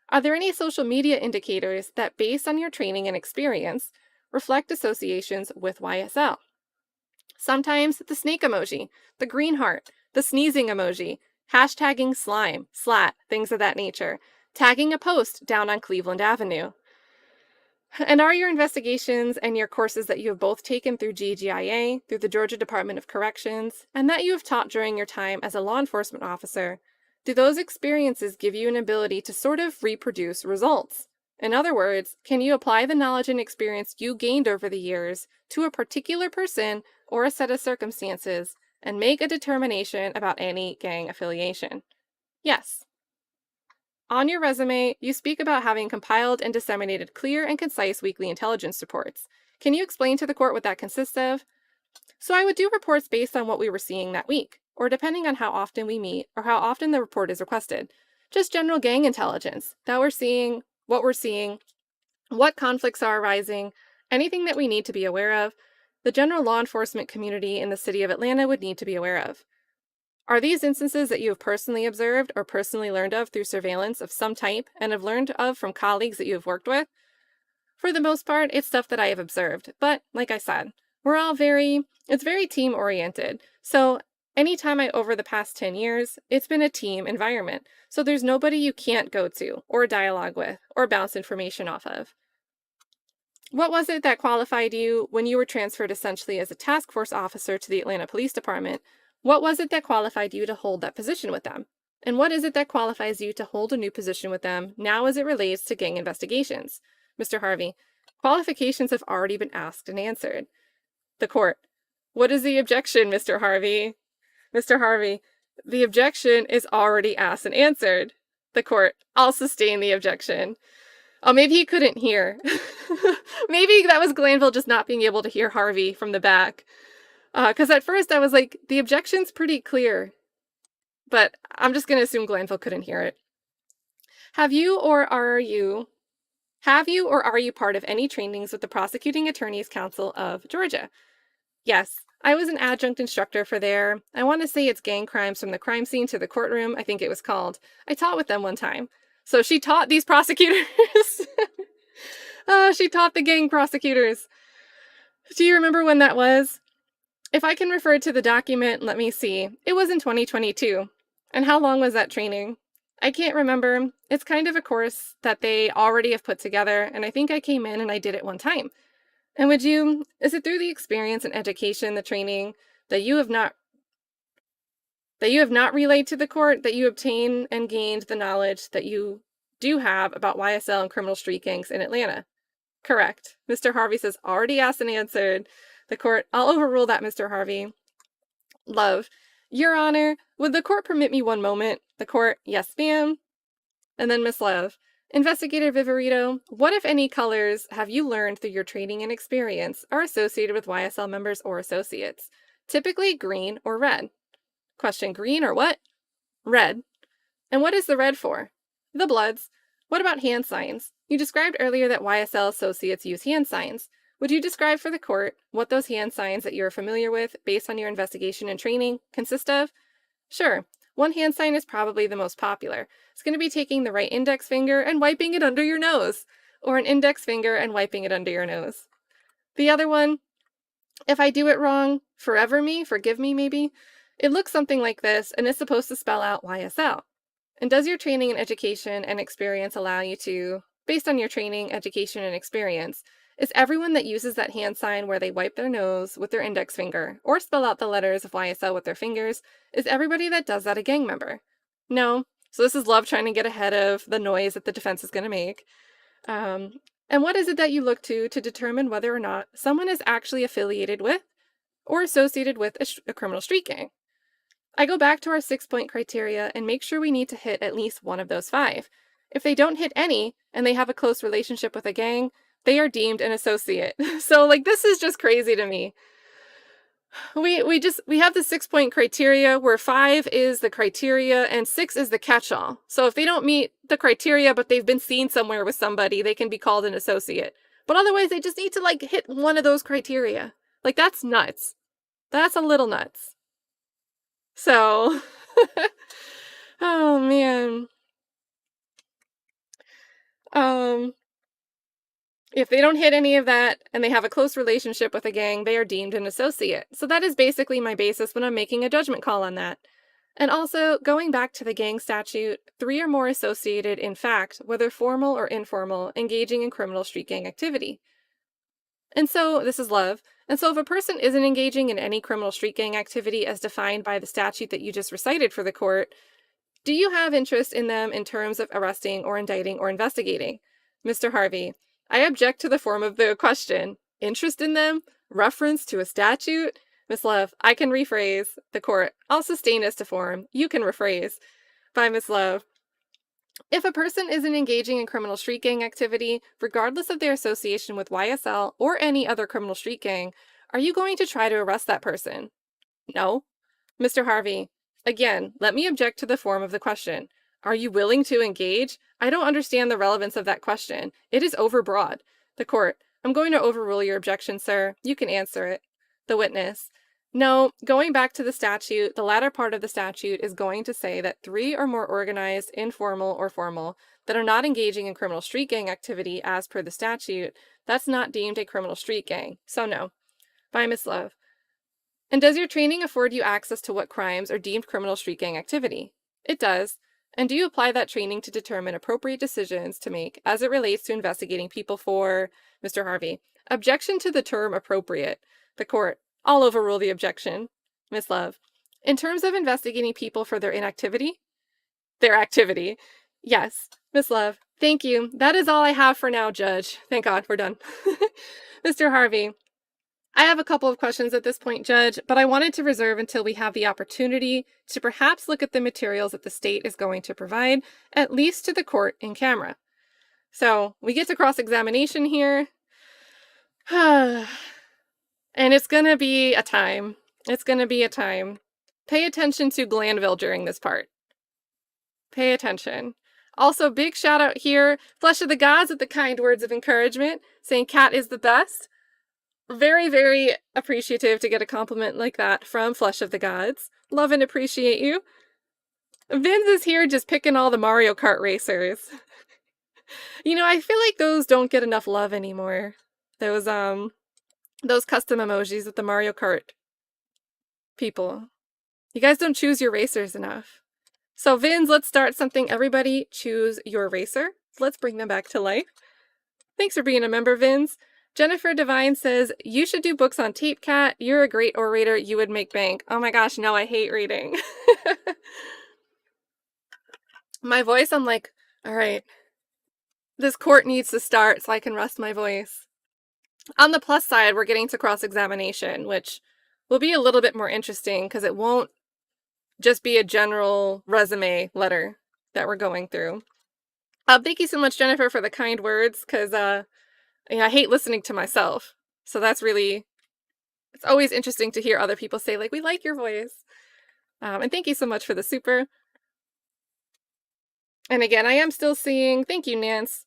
Are there any social media indicators that, based on your training and experience, reflect associations with YSL? Sometimes the snake emoji, the green heart, the sneezing emoji, hashtagging slime, slat, things of that nature, tagging a post down on Cleveland Avenue. And are your investigations and your courses that you have both taken through GGIA, through the Georgia Department of Corrections, and that you have taught during your time as a law enforcement officer, do those experiences give you an ability to sort of reproduce results? In other words, can you apply the knowledge and experience you gained over the years to a particular person or a set of circumstances and make a determination about any gang affiliation? Yes. On your resume, you speak about having compiled and disseminated clear and concise weekly intelligence reports. Can you explain to the court what that consists of? So I would do reports based on what we were seeing that week, or depending on how often we meet or how often the report is requested. Just general gang intelligence that we're seeing, what conflicts are arising, anything that we need to be aware of, the general law enforcement community in the city of Atlanta would need to be aware of. Are these instances that you have personally observed or personally learned of through surveillance of some type and have learned of from colleagues that you have worked with? For the most part, it's stuff that I have observed, but like I said, it's very team oriented. So anytime over the past 10 years, it's been a team environment. So there's nobody you can't go to or dialogue with or bounce information off of. What was it that qualified you when you were transferred essentially as a task force officer to the Atlanta Police Department? What was it that qualified you to hold that position with them? And what is it that qualifies you to hold a new position with them now as it relates to gang investigations? Mr. Harvey, qualifications have already been asked and answered. The court, what is the objection, Mr. Harvey? Mr. Harvey, the objection is already asked and answered. The court, I'll sustain the objection. Oh, maybe he couldn't hear. Maybe that was Glanville just not being able to hear Harvey from the back. Because at first I was like, the objection's pretty clear. But I'm just going to assume Glanville couldn't hear it. Have you or are you part of any trainings with the Prosecuting Attorneys Council of Georgia? Yes, I was an adjunct instructor for there. I want to say it's gang crimes from the crime scene to the courtroom, I think it was called. I taught with them one time. So she taught these prosecutors. She taught the gang prosecutors. Do you remember when that was? If I can refer to the document, let me see. It was in 2022. And how long was that training? I can't remember. It's kind of a course that they already have put together, and I think I came in and I did it one time. And is it through the experience and education, the training, that you have not relayed to the court, that you obtain and gained the knowledge that you do have about YSL and criminal street gangs in Atlanta? Correct. Mr. Harvey says, already asked and answered. The court, I'll overrule that, Mr. Harvey. Love, Your Honor, would the court permit me one moment? The court, yes, ma'am. And then Miss Love, Investigator Viverito, what, if any, colors have you learned through your training and experience are associated with YSL members or associates? Typically green or red. Question, green or what? Red. And what is the red for? The Bloods. What about hand signs? You described earlier that YSL associates use hand signs. Would you describe for the court what those hand signs that you're familiar with based on your investigation and training consist of? Sure. One hand sign is probably the most popular. It's going to be taking the right index finger and wiping it under your nose, or an index finger and wiping it under your nose. The other one, if I do it wrong, forgive me maybe, it looks something like this, and it's supposed to spell out YSL. And does your training and education and experience allow you to, based on your training, education, and experience, is everyone that uses that hand sign where they wipe their nose with their index finger or spell out the letters of YSL with their fingers, is everybody that does that a gang member? No. So this is Love trying to get ahead of the noise that the defense is going to make. And what is it that you look to determine whether or not someone is actually affiliated with or associated with a criminal street gang? I go back to our 6-point criteria and make sure we need to hit at least one of those 5. If they don't hit any and they have a close relationship with a gang, they are deemed an associate. So this is just crazy to me. We have the 6-point criteria where 5 is the criteria and 6 is the catch-all. So if they don't meet the criteria but they've been seen somewhere with somebody, they can be called an associate. But otherwise they just need to hit one of those criteria. That's nuts. That's a little nuts. So, oh man. If they don't hit any of that and they have a close relationship with a gang, they are deemed an associate. So that is basically my basis when I'm making a judgment call on that. And also, going back to the gang statute, 3 or more associated in fact, whether formal or informal, engaging in criminal street gang activity. And so, this is Love. And so if a person isn't engaging in any criminal street gang activity as defined by the statute that you just recited for the court, do you have interest in them in terms of arresting or indicting or investigating? Mr. Harvey, I object to the form of the question. Interest in them? Reference to a statute? Miss Love, I can rephrase. The court, I'll sustain as to form. You can rephrase. By Miss Love. If a person isn't engaging in criminal street gang activity, regardless of their association with YSL or any other criminal street gang, are you going to try to arrest that person? No. Mr. Harvey, again, let me object to the form of the question. Are you willing to engage? I don't understand the relevance of that question. It is overbroad. The court, I'm going to overrule your objection, sir. You can answer it. The witness, no, going back to the statute, the latter part of the statute is going to say that 3 or more organized, informal, or formal that are not engaging in criminal street gang activity as per the statute, that's not deemed a criminal street gang. So no. By Miss Love. And does your training afford you access to what crimes are deemed criminal street gang activity? It does. And do you apply that training to determine appropriate decisions to make as it relates to investigating people for Mr. Harvey? Objection to the term appropriate. The court, I'll overrule the objection. Miss Love, in terms of investigating people for their inactivity? Their activity. Yes. Miss Love, thank you. That is all I have for now, Judge. Thank God, we're done. Mr. Harvey, I have a couple of questions at this point, Judge, but I wanted to reserve until we have the opportunity to perhaps look at the materials that the state is going to provide, at least to the court in camera. So we get to cross-examination here. And it's going to be a time. It's going to be a time. Pay attention to Glanville during this part. Pay attention. Also, big shout out here, Flesh of the Gods with the kind words of encouragement, saying Kat is the best. Very, very appreciative to get a compliment like that from Flesh of the Gods. Love and appreciate you. Vince is here just picking all the Mario Kart racers. You know, I feel like those don't get enough love anymore. Those custom emojis with the Mario Kart people. You guys don't choose your racers enough. So Vins, let's start something. Everybody choose your racer. Let's bring them back to life. Thanks for being a member, Vins. Jennifer Devine says, you should do books on tape, Cat. You're a great orator. You would make bank. Oh my gosh, no, I hate reading. My voice, I'm like, all right, this court needs to start so I can rest my voice. On the plus side, we're getting to cross-examination, which will be a little bit more interesting because it won't just be a general resume letter that we're going through. Thank you so much, Jennifer, for the kind words, because I hate listening to myself. So that's really, it's always interesting to hear other people say, like, we like your voice. And thank you so much for the super. And again, I am still seeing, thank you, Nance.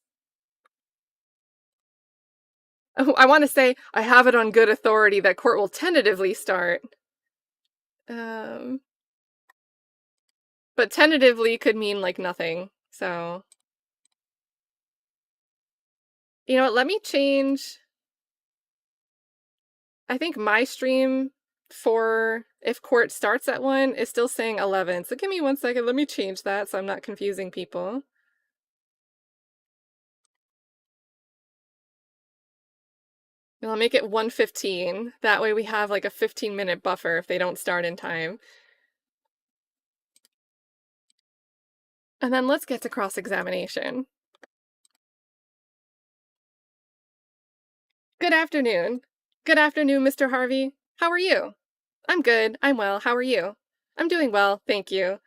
Oh, I want to say, I have it on good authority that court will tentatively start. But tentatively could mean, like, nothing. So, you know what, let me change. I think my stream for if court starts at 1 is still saying 11. So give me 1 second. Let me change that so I'm not confusing people. And I'll make it 1:15. That way we have like a 15-minute buffer if they don't start in time. And then let's get to cross-examination. Good afternoon. Good afternoon, Mr. Harvey. How are you? I'm good. I'm well. How are you? I'm doing well, thank you.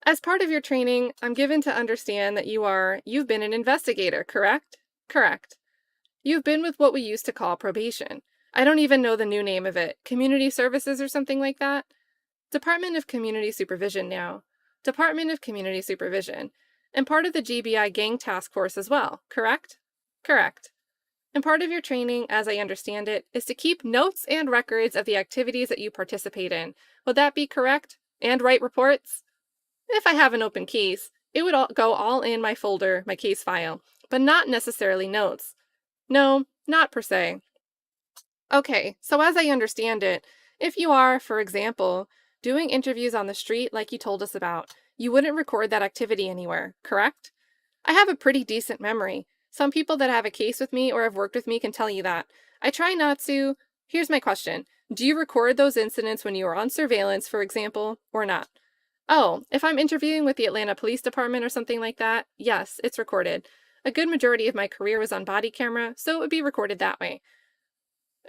As part of your training, I'm given to understand that you've been an investigator, correct? Correct. You've been with what we used to call probation. I don't even know the new name of it. Community Services or something like that? Department of Community Supervision now. Department of Community Supervision. And part of the GBI Gang Task Force as well, correct? Correct. And part of your training, as I understand it, is to keep notes and records of the activities that you participate in. Would that be correct? And write reports? If I have an open case, it would go all in my folder, my case file, but not necessarily notes. No, not per se. Okay, so as I understand it, if you are, for example, doing interviews on the street like you told us about, you wouldn't record that activity anywhere, correct? I have a pretty decent memory. Some people that have a case with me or have worked with me can tell you that. I try not to. Here's my question. Do you record those incidents when you are on surveillance, for example, or not? Oh, if I'm interviewing with the Atlanta Police Department or something like that, yes, it's recorded. A good majority of my career was on body camera, so it would be recorded that way.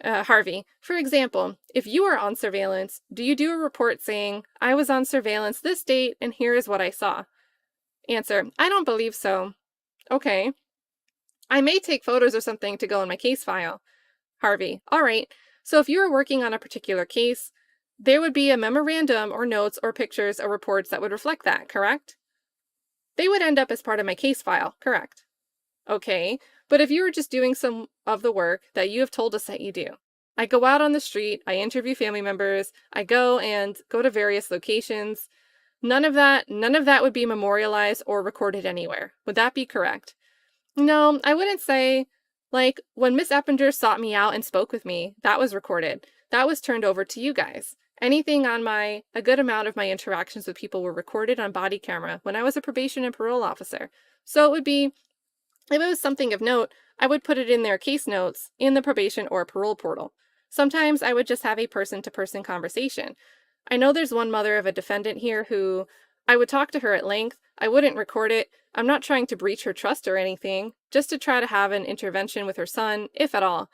Harvey, for example, if you are on surveillance, do you do a report saying, I was on surveillance this date and here is what I saw? Answer, I don't believe so. Okay. I may take photos or something to go in my case file. Harvey, all right. So if you were working on a particular case, there would be a memorandum or notes or pictures or reports that would reflect that, correct? They would end up as part of my case file, correct? Okay, but if you were just doing some of the work that you have told us that you do, I go out on the street, I interview family members, I go to various locations, none of that would be memorialized or recorded anywhere. Would that be correct? No, I wouldn't say, like, when Miss Eppinger sought me out and spoke with me, that was recorded. That was turned over to you guys. Anything on a good amount of my interactions with people were recorded on body camera when I was a probation and parole officer. So it would be, if it was something of note, I would put it in their case notes in the probation or parole portal. Sometimes I would just have a person-to-person conversation. I know there's one mother of a defendant here who I would talk to her at length. I wouldn't record it. I'm not trying to breach her trust or anything, just to try to have an intervention with her son, if at all.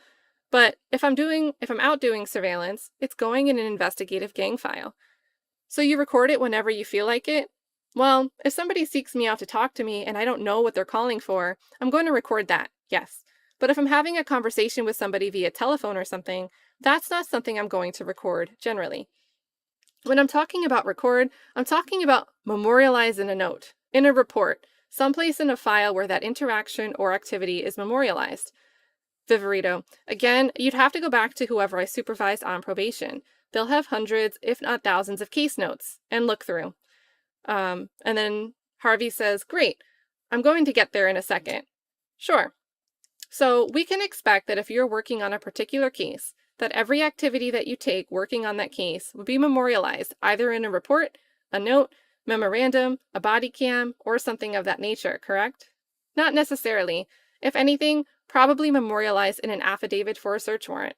But if I'm out doing surveillance, it's going in an investigative gang file. So you record it whenever you feel like it? Well, if somebody seeks me out to talk to me and I don't know what they're calling for, I'm going to record that, yes. But if I'm having a conversation with somebody via telephone or something, that's not something I'm going to record, generally. When I'm talking about record, I'm talking about memorialize in a note, in a report, someplace in a file where that interaction or activity is memorialized. Viverito, again, you'd have to go back to whoever I supervised on probation. They'll have hundreds, if not thousands, of case notes and look through. And then Harvey says, great, I'm going to get there in a second. Sure. So we can expect that if you're working on a particular case, that every activity that you take working on that case would be memorialized either in a report, a note, memorandum, a body cam, or something of that nature, correct? Not necessarily. If anything, probably memorialized in an affidavit for a search warrant.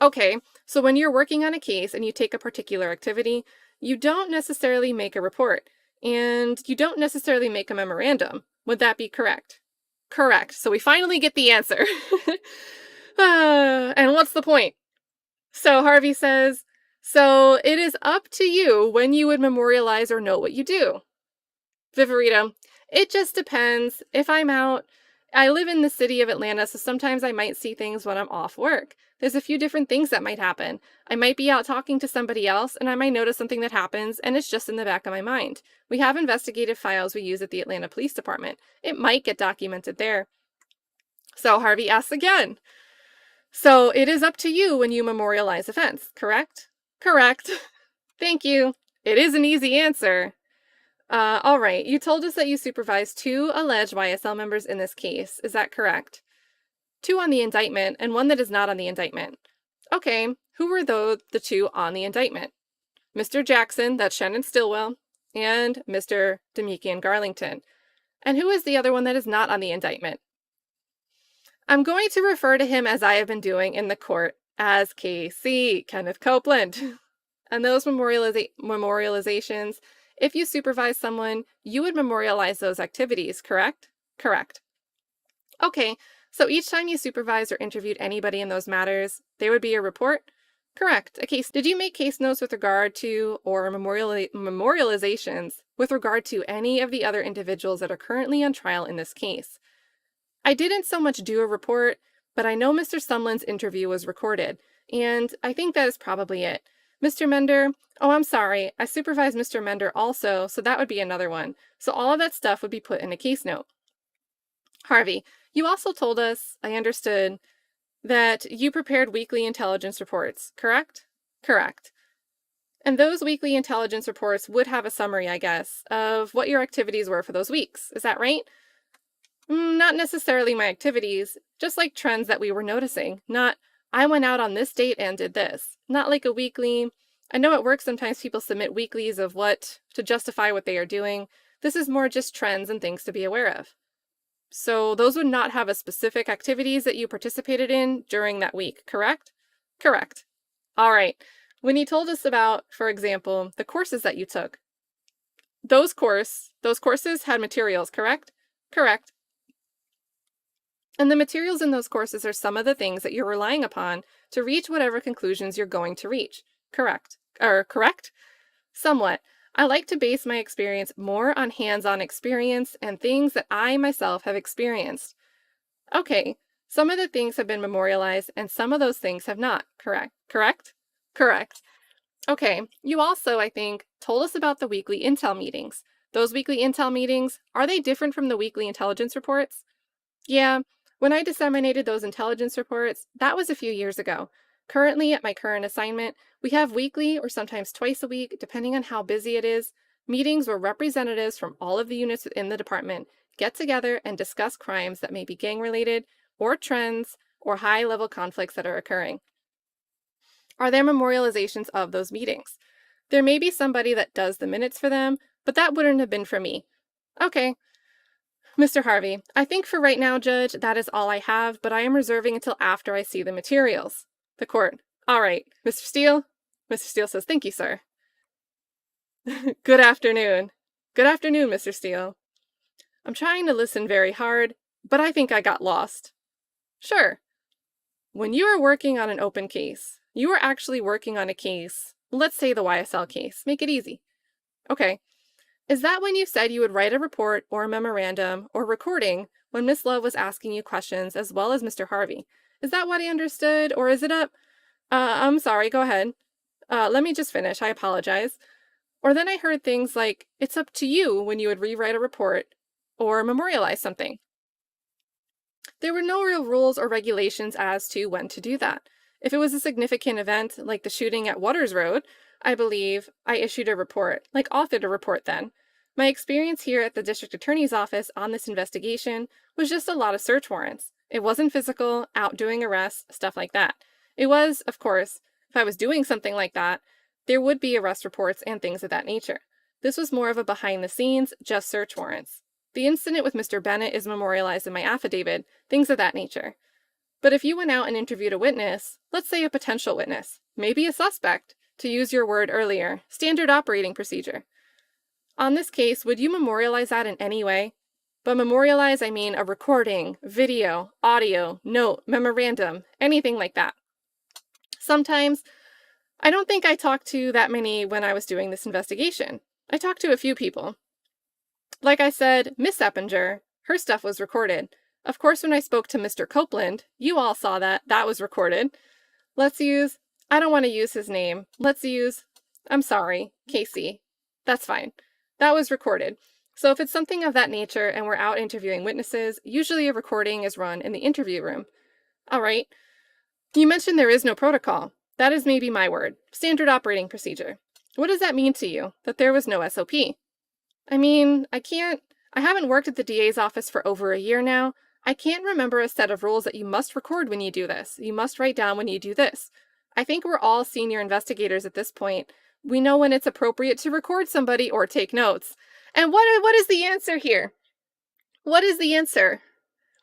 Okay, so when you're working on a case and you take a particular activity, you don't necessarily make a report, and you don't necessarily make a memorandum. Would that be correct? Correct. So we finally get the answer. And what's the point? So Harvey says, so it is up to you when you would memorialize or know what you do. Viverito, it just depends. If I'm out, I live in the city of Atlanta, so sometimes I might see things when I'm off work. There's a few different things that might happen. I might be out talking to somebody else, and I might notice something that happens, and it's just in the back of my mind. We have investigative files we use at the Atlanta Police Department. It might get documented there. So Harvey asks again. So it is up to you when you memorialize events, correct? Correct. Thank you. It is an easy answer. All right. You told us that you supervised 2 alleged YSL members in this case. Is that correct? 2 on the indictment and 1 that is not on the indictment. Okay. Who were the 2 on the indictment? Mr. Jackson, that's Shannon Stillwell, and Mr. Demikian Garlington. And who is the other one that is not on the indictment? I'm going to refer to him, as I have been doing in the court, as KC, Kenneth Copeland. And those memorializations, if you supervise someone, you would memorialize those activities, correct? Correct. Okay, so each time you supervised or interviewed anybody in those matters, there would be a report? Correct. A case. Did you make case notes with regard to, or memorializations with regard to any of the other individuals that are currently on trial in this case? I didn't so much do a report, but I know Mr. Sumlin's interview was recorded, and I think that is probably it. Mr. Mender, oh, I'm sorry, I supervised Mr. Mender also, so that would be another one. So all of that stuff would be put in a case note. Harvey, you also told us, I understood, that you prepared weekly intelligence reports, correct? Correct. And those weekly intelligence reports would have a summary, I guess, of what your activities were for those weeks. Is that right? Not necessarily my activities, just like trends that we were noticing. Not, I went out on this date and did this. Not like a weekly. I know at work sometimes people submit weeklies of what to justify what they are doing. This is more just trends and things to be aware of. So those would not have a specific activities that you participated in during that week, correct? Correct. All right. When you told us about, for example, the courses that you took, those courses had materials, correct? Correct. And the materials in those courses are some of the things that you're relying upon to reach whatever conclusions you're going to reach. Correct? Correct? Somewhat. I like to base my experience more on hands-on experience and things that I myself have experienced. Okay, some of the things have been memorialized and some of those things have not. Correct? Correct? Correct. Okay, you also, I think, told us about the weekly intel meetings. Those weekly intel meetings, are they different from the weekly intelligence reports? Yeah, when I disseminated those intelligence reports, that was a few years ago. Currently, at my current assignment, we have weekly or sometimes twice a week, depending on how busy it is, meetings where representatives from all of the units within the department get together and discuss crimes that may be gang-related, or trends, or high-level conflicts that are occurring. Are there memorializations of those meetings? There may be somebody that does the minutes for them, but that wouldn't have been for me. Okay, Mr. Harvey, I think for right now, Judge, that is all I have, but I am reserving until after I see the materials. The court. All right, Mr. Steele? Mr. Steele says, thank you, sir. Good afternoon. Good afternoon, Mr. Steele. I'm trying to listen very hard, but I think I got lost. Sure. When you are working on an open case, you are actually working on a case, let's say the YSL case. Make it easy. Okay. Is that when you said you would write a report or a memorandum or recording when Miss Love was asking you questions as well as Mr. Harvey? Is that what I understood, or is it up? I'm sorry, go ahead. Let me just finish, I apologize. Or then I heard things like, it's up to you when you would rewrite a report or memorialize something. There were no real rules or regulations as to when to do that. If it was a significant event, like the shooting at Waters Road, I believe I issued a report, like authored a report then. My experience here at the district attorney's office on this investigation was just a lot of search warrants. It wasn't physical, out doing arrests, stuff like that. It was, of course, if I was doing something like that, there would be arrest reports and things of that nature. This was more of a behind the scenes, just search warrants. The incident with Mr. Bennett is memorialized in my affidavit, things of that nature. But if you went out and interviewed a witness, let's say a potential witness, maybe a suspect, to use your word earlier, standard operating procedure. On this case, would you memorialize that in any way? By memorialize, I mean a recording, video, audio, note, memorandum, anything like that. Sometimes, I don't think I talked to that many when I was doing this investigation. I talked to a few people. Like I said, Miss Eppinger, her stuff was recorded. Of course, when I spoke to Mr. Copeland, you all saw that. That was recorded. I don't want to use his name. I'm sorry, Casey. That's fine. That was recorded. So if it's something of that nature and we're out interviewing witnesses, usually a recording is run in the interview room. All right. You mentioned there is no protocol. That is maybe my word. Standard operating procedure. What does that mean to you, that there was no SOP? I mean, I haven't worked at the DA's office for over a year now. I can't remember a set of rules that you must record when you do this. You must write down when you do this. I think we're all senior investigators at this point. We know when it's appropriate to record somebody or take notes. And what is the answer here? What is the answer?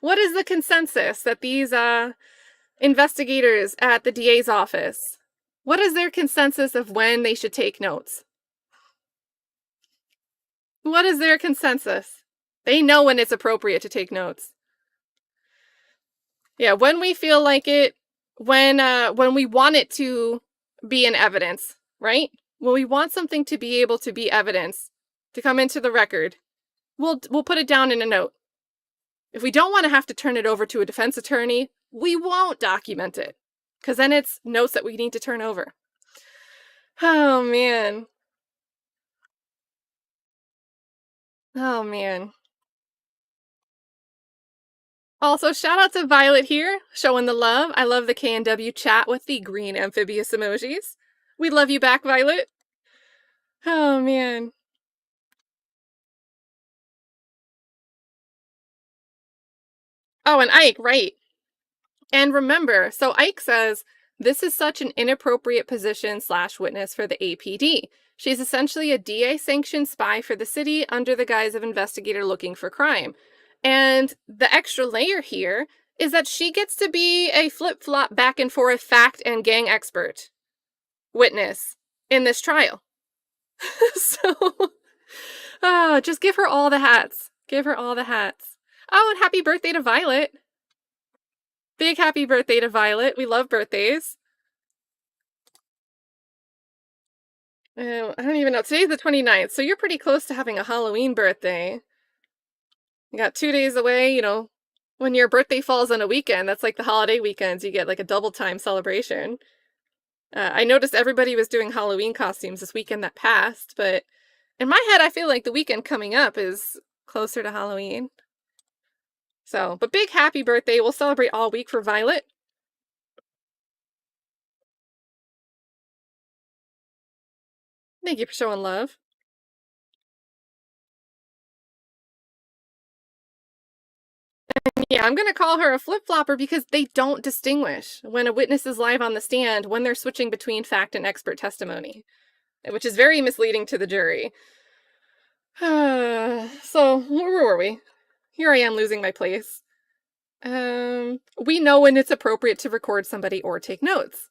What is the consensus that these investigators at the DA's office, what is their consensus of when they should take notes? What is their consensus? They know when it's appropriate to take notes. Yeah, when we feel like it, when we want it to be in evidence, right? When we want something to be able to be evidence, to come into the record, we'll put it down in a note. If we don't want to have to turn it over to a defense attorney, we won't document it, because then it's notes that we need to turn over. Oh, man. Oh, man. Also, shout out to Violet here, showing the love. I love the KNW chat with the green amphibious emojis. We love you back, Violet. Oh, man. Oh, and Ike, right. And remember, so Ike says, this is such an inappropriate position / witness for the APD. She's essentially a DA-sanctioned spy for the city under the guise of investigator looking for crime. And the extra layer here is that she gets to be a flip-flop back and forth fact and gang expert witness in this trial. So, just give her all the hats. Give her all the hats. Oh, and happy birthday to Violet. Big happy birthday to Violet. We love birthdays. I don't even know. Today's the 29th, so you're pretty close to having a Halloween birthday. You got 2 days away, when your birthday falls on a weekend, that's like the holiday weekends, you get like a double time celebration. I noticed everybody was doing Halloween costumes this weekend that passed, but in my head, I feel like the weekend coming up is closer to Halloween. So, but big happy birthday. We'll celebrate all week for Violet. Thank you for showing love. Yeah, I'm going to call her a flip-flopper because they don't distinguish when a witness is live on the stand when they're switching between fact and expert testimony, which is very misleading to the jury. So, where were we? Here I am losing my place. We know when it's appropriate to record somebody or take notes.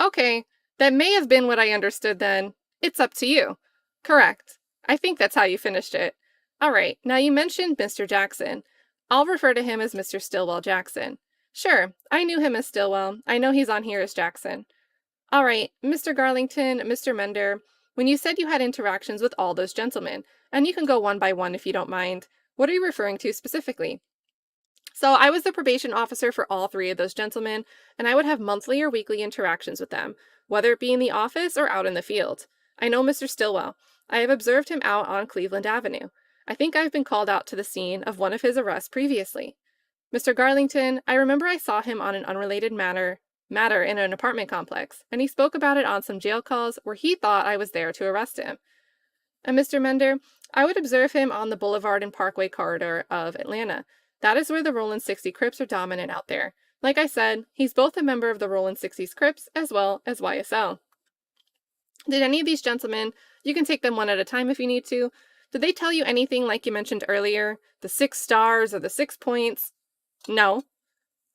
Okay, that may have been what I understood then. It's up to you. Correct. I think that's how you finished it. All right, now you mentioned Mr. Jackson. I'll refer to him as Mr. Stillwell Jackson. Sure, I knew him as Stillwell. I know he's on here as Jackson. All right, Mr. Garlington, Mr. Mender, when you said you had interactions with all those gentlemen, and you can go one by one if you don't mind, what are you referring to specifically? So I was the probation officer for all 3 of those gentlemen, and I would have monthly or weekly interactions with them, whether it be in the office or out in the field. I know Mr. Stillwell. I have observed him out on Cleveland Avenue. I think I've been called out to the scene of one of his arrests previously. Mr. Garlington, I remember I saw him on an unrelated matter in an apartment complex, and he spoke about it on some jail calls where he thought I was there to arrest him. And Mr. Mender, I would observe him on the Boulevard and Parkway corridor of Atlanta. That is where the Rollin 60 Crips are dominant out there. Like I said, he's both a member of the Rollin 60s Crips as well as YSL. Did any of these gentlemen, you can take them one at a time if you need to, did they tell you anything like you mentioned earlier, the 6 stars or the 6 points? No.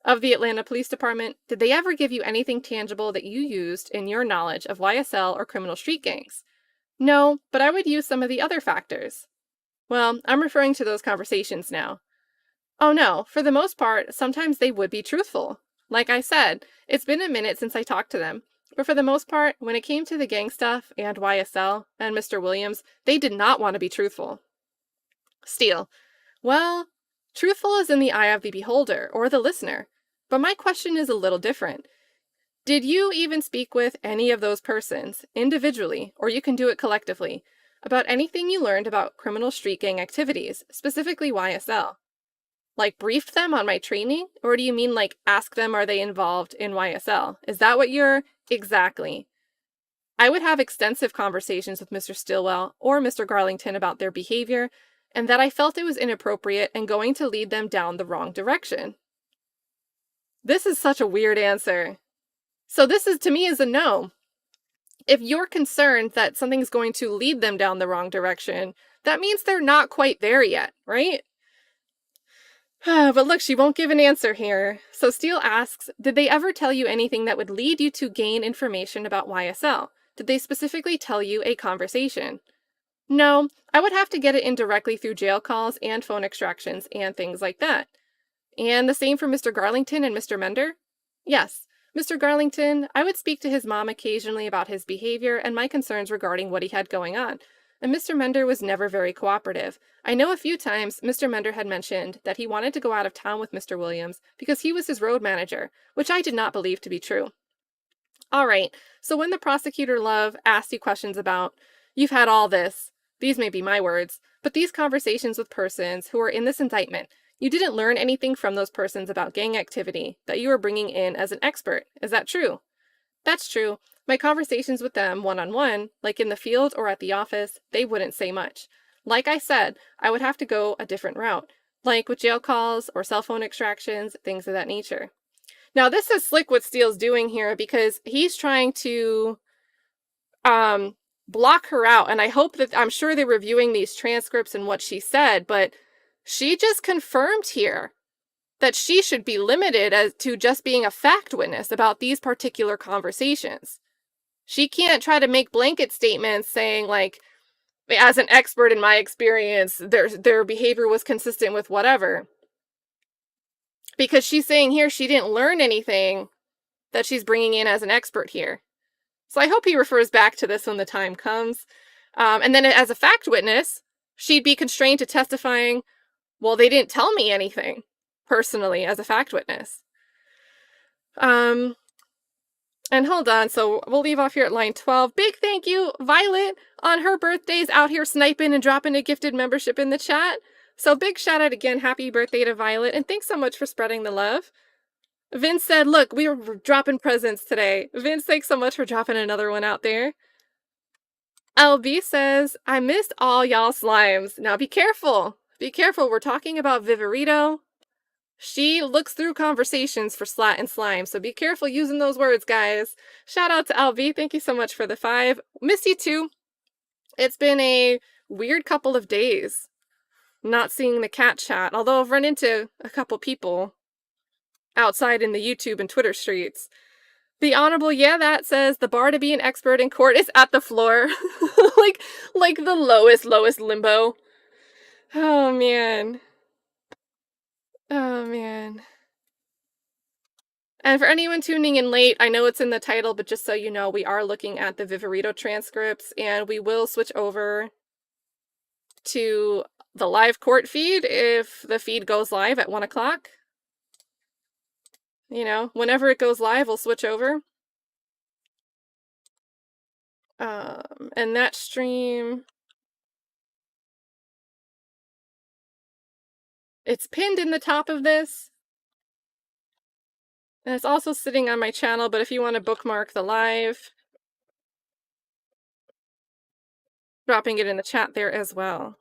Of the Atlanta Police Department, did they ever give you anything tangible that you used in your knowledge of YSL or criminal street gangs? No, but I would use some of the other factors. Well, I'm referring to those conversations now. Oh no, for the most part, sometimes they would be truthful. Like I said, it's been a minute since I talked to them. But for the most part, when it came to the gang stuff and YSL and Mr. Williams, they did not want to be truthful. Steele. Well, truthful is in the eye of the beholder or the listener. But my question is a little different. Did you even speak with any of those persons, individually, or you can do it collectively, about anything you learned about criminal street gang activities, specifically YSL? Like briefed them on my training? Or do you mean like ask them are they involved in YSL? Is that what you're... Exactly. I would have extensive conversations with Mr. Stillwell or Mr. Garlington about their behavior, and that I felt it was inappropriate and going to lead them down the wrong direction. This is such a weird answer. So this is, to me, is a no. If you're concerned that something's going to lead them down the wrong direction, that means they're not quite there yet, right? But look, she won't give an answer here. So Steele asks, did they ever tell you anything that would lead you to gain information about YSL? Did they specifically tell you a conversation? No, I would have to get it in directly through jail calls and phone extractions and things like that. And the same for Mr. Garlington and Mr. Mender? Yes. Mr. Garlington, I would speak to his mom occasionally about his behavior and my concerns regarding what he had going on. And Mr. Mender was never very cooperative. I know a few times Mr. Mender had mentioned that he wanted to go out of town with Mr. Williams because he was his road manager, which I did not believe to be true. All right, so when the prosecutor love asked you questions about, you've had all this, these may be my words, but these conversations with persons who are in this indictment, you didn't learn anything from those persons about gang activity that you were bringing in as an expert. Is that true? That's true. My conversations with them one-on-one, like in the field or at the office, they wouldn't say much. Like I said, I would have to go a different route, like with jail calls or cell phone extractions, things of that nature. Now, this is slick what Steele's doing here because he's trying to block her out. And I hope that, I'm sure they're reviewing these transcripts and what she said, but she just confirmed here that she should be limited as to just being a fact witness about these particular conversations. She can't try to make blanket statements saying like, as an expert in my experience, their behavior was consistent with whatever. Because she's saying here she didn't learn anything that she's bringing in as an expert here. So I hope he refers back to this when the time comes. And then as a fact witness, she'd be constrained to testifying, well, they didn't tell me anything personally as a fact witness. And hold on, so we'll leave off here at line 12. Big thank you, Violet, on her birthday's out here sniping and dropping a gifted membership in the chat. So big shout out again, happy birthday to Violet, and thanks so much for spreading the love. Vince said, look, we were dropping presents today. Vince, thanks so much for dropping another one out there. LB says, I missed all y'all slimes. Now be careful. Be careful, we're talking about Viverito. She looks through conversations for slat and slime, so be careful using those words, guys. Shout out to LB, thank you so much for the 5. Miss you too. It's been a weird couple of days not seeing the cat chat, although I've run into a couple people outside in the YouTube and Twitter streets. The Honorable Yeah That says the bar to be an expert in court is at the floor. like the lowest limbo. Oh man. Oh man. And for anyone tuning in late, I know it's in the title, but just so you know, we are looking at the Viverito transcripts, and we will switch over to the live court feed if the feed goes live at 1 o'clock. You know, whenever it goes live, we'll switch over. And that stream, it's pinned in the top of this. And it's also sitting on my channel, but if you want to bookmark the live, dropping it in the chat there as well.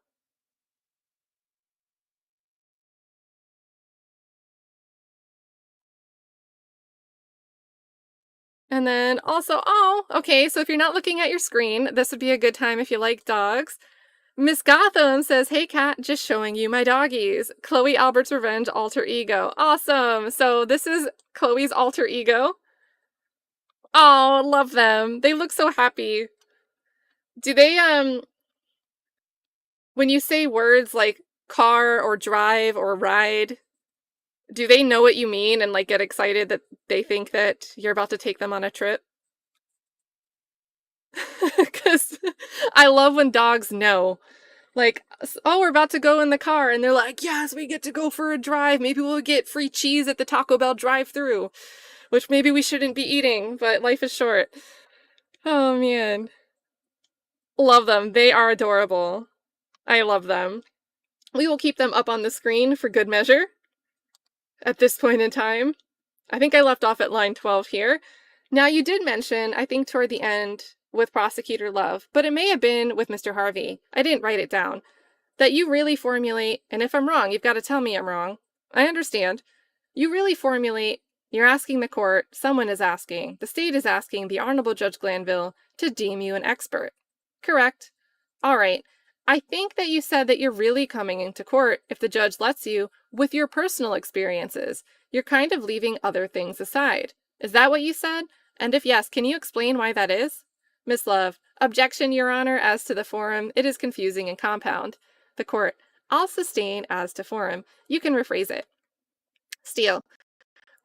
And then also, oh, okay, so if you're not looking at your screen, this would be a good time if you like dogs. Miss Gotham says, hey cat, just showing you my doggies. Chloe Albert's Revenge alter ego. Awesome. So this is Chloe's alter ego. Oh, love them. They look so happy. Do they, when you say words like car or drive or ride, do they know what you mean and like get excited that they think that you're about to take them on a trip? Because I love when dogs know. Like, oh, we're about to go in the car, and they're like, yes, we get to go for a drive. Maybe we'll get free cheese at the Taco Bell drive-thru, which maybe we shouldn't be eating, but life is short. Oh, man. Love them. They are adorable. I love them. We will keep them up on the screen for good measure at this point in time. I think I left off at line 12 here. Now, you did mention, I think toward the end, with Prosecutor Love, but it may have been with Mr. Harvey. I didn't write it down. That you really formulate, and if I'm wrong, you've got to tell me I'm wrong. I understand. You really formulate, you're asking the court, someone is asking, the state is asking the Honorable Judge Glanville to deem you an expert. Correct. All right. I think that you said that you're really coming into court, if the judge lets you, with your personal experiences. You're kind of leaving other things aside. Is that what you said? And if yes, can you explain why that is? Miss Love, objection, Your Honor, as to the forum. It is confusing and compound. The court, I'll sustain as to forum. You can rephrase it. Steele,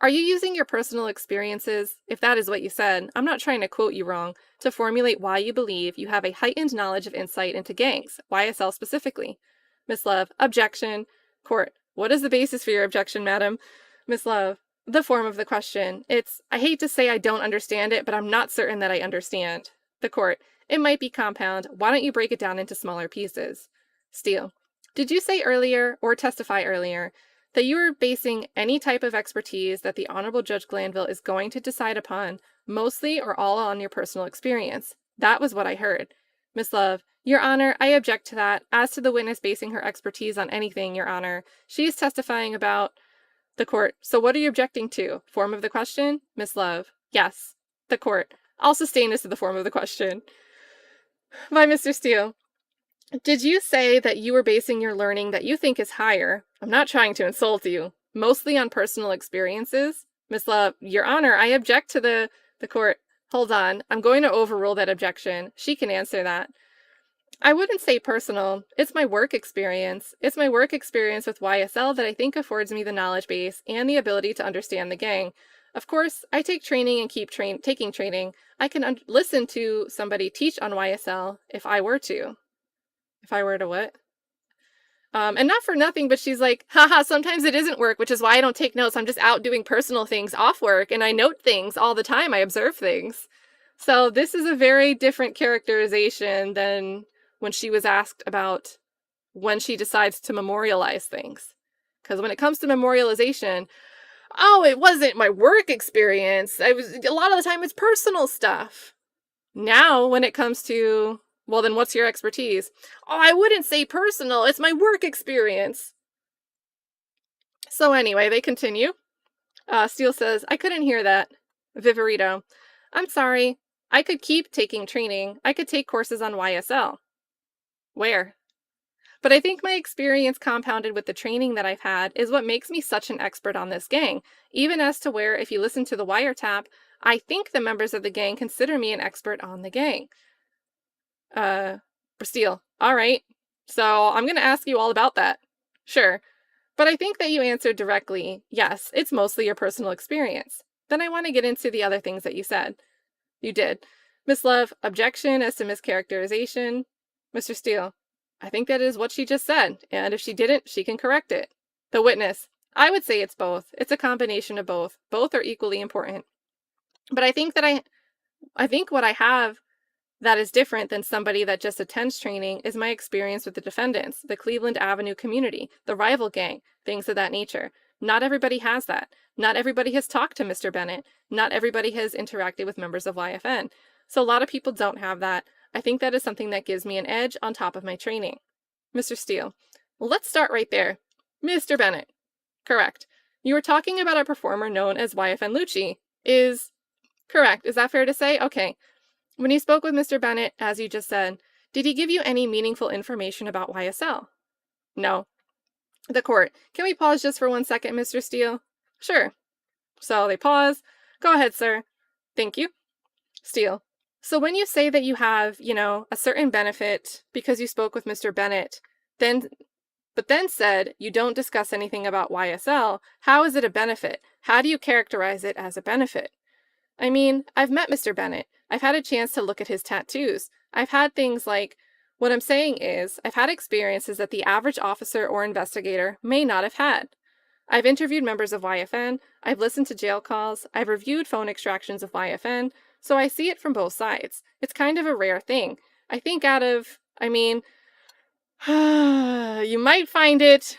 are you using your personal experiences, if that is what you said, I'm not trying to quote you wrong, to formulate why you believe you have a heightened knowledge of insight into gangs, YSL specifically? Miss Love, objection. Court, what is the basis for your objection, madam? Miss Love, the form of the question. It's, I hate to say I don't understand it, but I'm not certain that I understand. The court, it might be compound. Why don't you break it down into smaller pieces? Steele, did you say earlier, or testify earlier, that you were basing any type of expertise that the Honorable Judge Glanville is going to decide upon, mostly or all on your personal experience? That was what I heard. Miss Love, Your Honor, I object to that. As to the witness basing her expertise on anything, Your Honor, she is testifying about the court. So what are you objecting to? Form of the question? Miss Love, yes. The court, I'll sustain as to the form of the question. By Mr. Steele, did you say that you were basing your learning that you think is higher, I'm not trying to insult you, mostly on personal experiences? Miss Love, Your Honor, I object to the court. Hold on, I'm going to overrule that objection. She can answer that. I wouldn't say personal. It's my work experience. It's my work experience with YSL that I think affords me the knowledge base and the ability to understand the gang. Of course, I take training and keep taking training. I can listen to somebody teach on YSL if I were to. If I were to what? And not for nothing, but she's like, haha, sometimes it isn't work, which is why I don't take notes. I'm just out doing personal things off work, and I note things all the time. I observe things. So this is a very different characterization than when she was asked about when she decides to memorialize things. Because when it comes to memorialization, oh, it wasn't my work experience. A lot of the time it's personal stuff. Now, when it comes to, well, then what's your expertise? Oh, I wouldn't say personal. It's my work experience. So anyway, they continue. Steele says, I couldn't hear that. Viverito, I'm sorry. I could keep taking training. I could take courses on YSL. Where? But I think my experience compounded with the training that I've had is what makes me such an expert on this gang, even as to where, if you listen to the Wiretap, I think the members of the gang consider me an expert on the gang. Steele, all right. So I'm going to ask you all about that. Sure. But I think that you answered directly, yes, it's mostly your personal experience. Then I want to get into the other things that you said. You did. Miss Love, objection as to mischaracterization. Mr. Steele, I think that is what she just said, and if she didn't, she can correct it. The witness, I would say it's both. It's a combination of both. Both are equally important. But I think what I have that is different than somebody that just attends training is my experience with the defendants, the Cleveland Avenue community, the rival gang, things of that nature. Not everybody has that. Not everybody has talked to Mr. Bennett. Not everybody has interacted with members of YFN. So a lot of people don't have that. I think that is something that gives me an edge on top of my training. Mr. Steele, let's start right there. Mr. Bennett, correct. You were talking about a performer known as YFN Lucci. Is correct. Is that fair to say? Okay. When you spoke with Mr. Bennett, as you just said, did he give you any meaningful information about YSL? No. The court, can we pause just for 1 second, Mr. Steele? Sure. So they pause. Go ahead, sir. Thank you. Steele, so when you say that you have, a certain benefit because you spoke with Mr. Bennett, but then said you don't discuss anything about YSL, how is it a benefit? How do you characterize it as a benefit? I mean, I've met Mr. Bennett. I've had a chance to look at his tattoos. I've had things like, what I'm saying is, I've had experiences that the average officer or investigator may not have had. I've interviewed members of YFN, I've listened to jail calls, I've reviewed phone extractions of YFN, so I see it from both sides. It's kind of a rare thing. I think you might find it.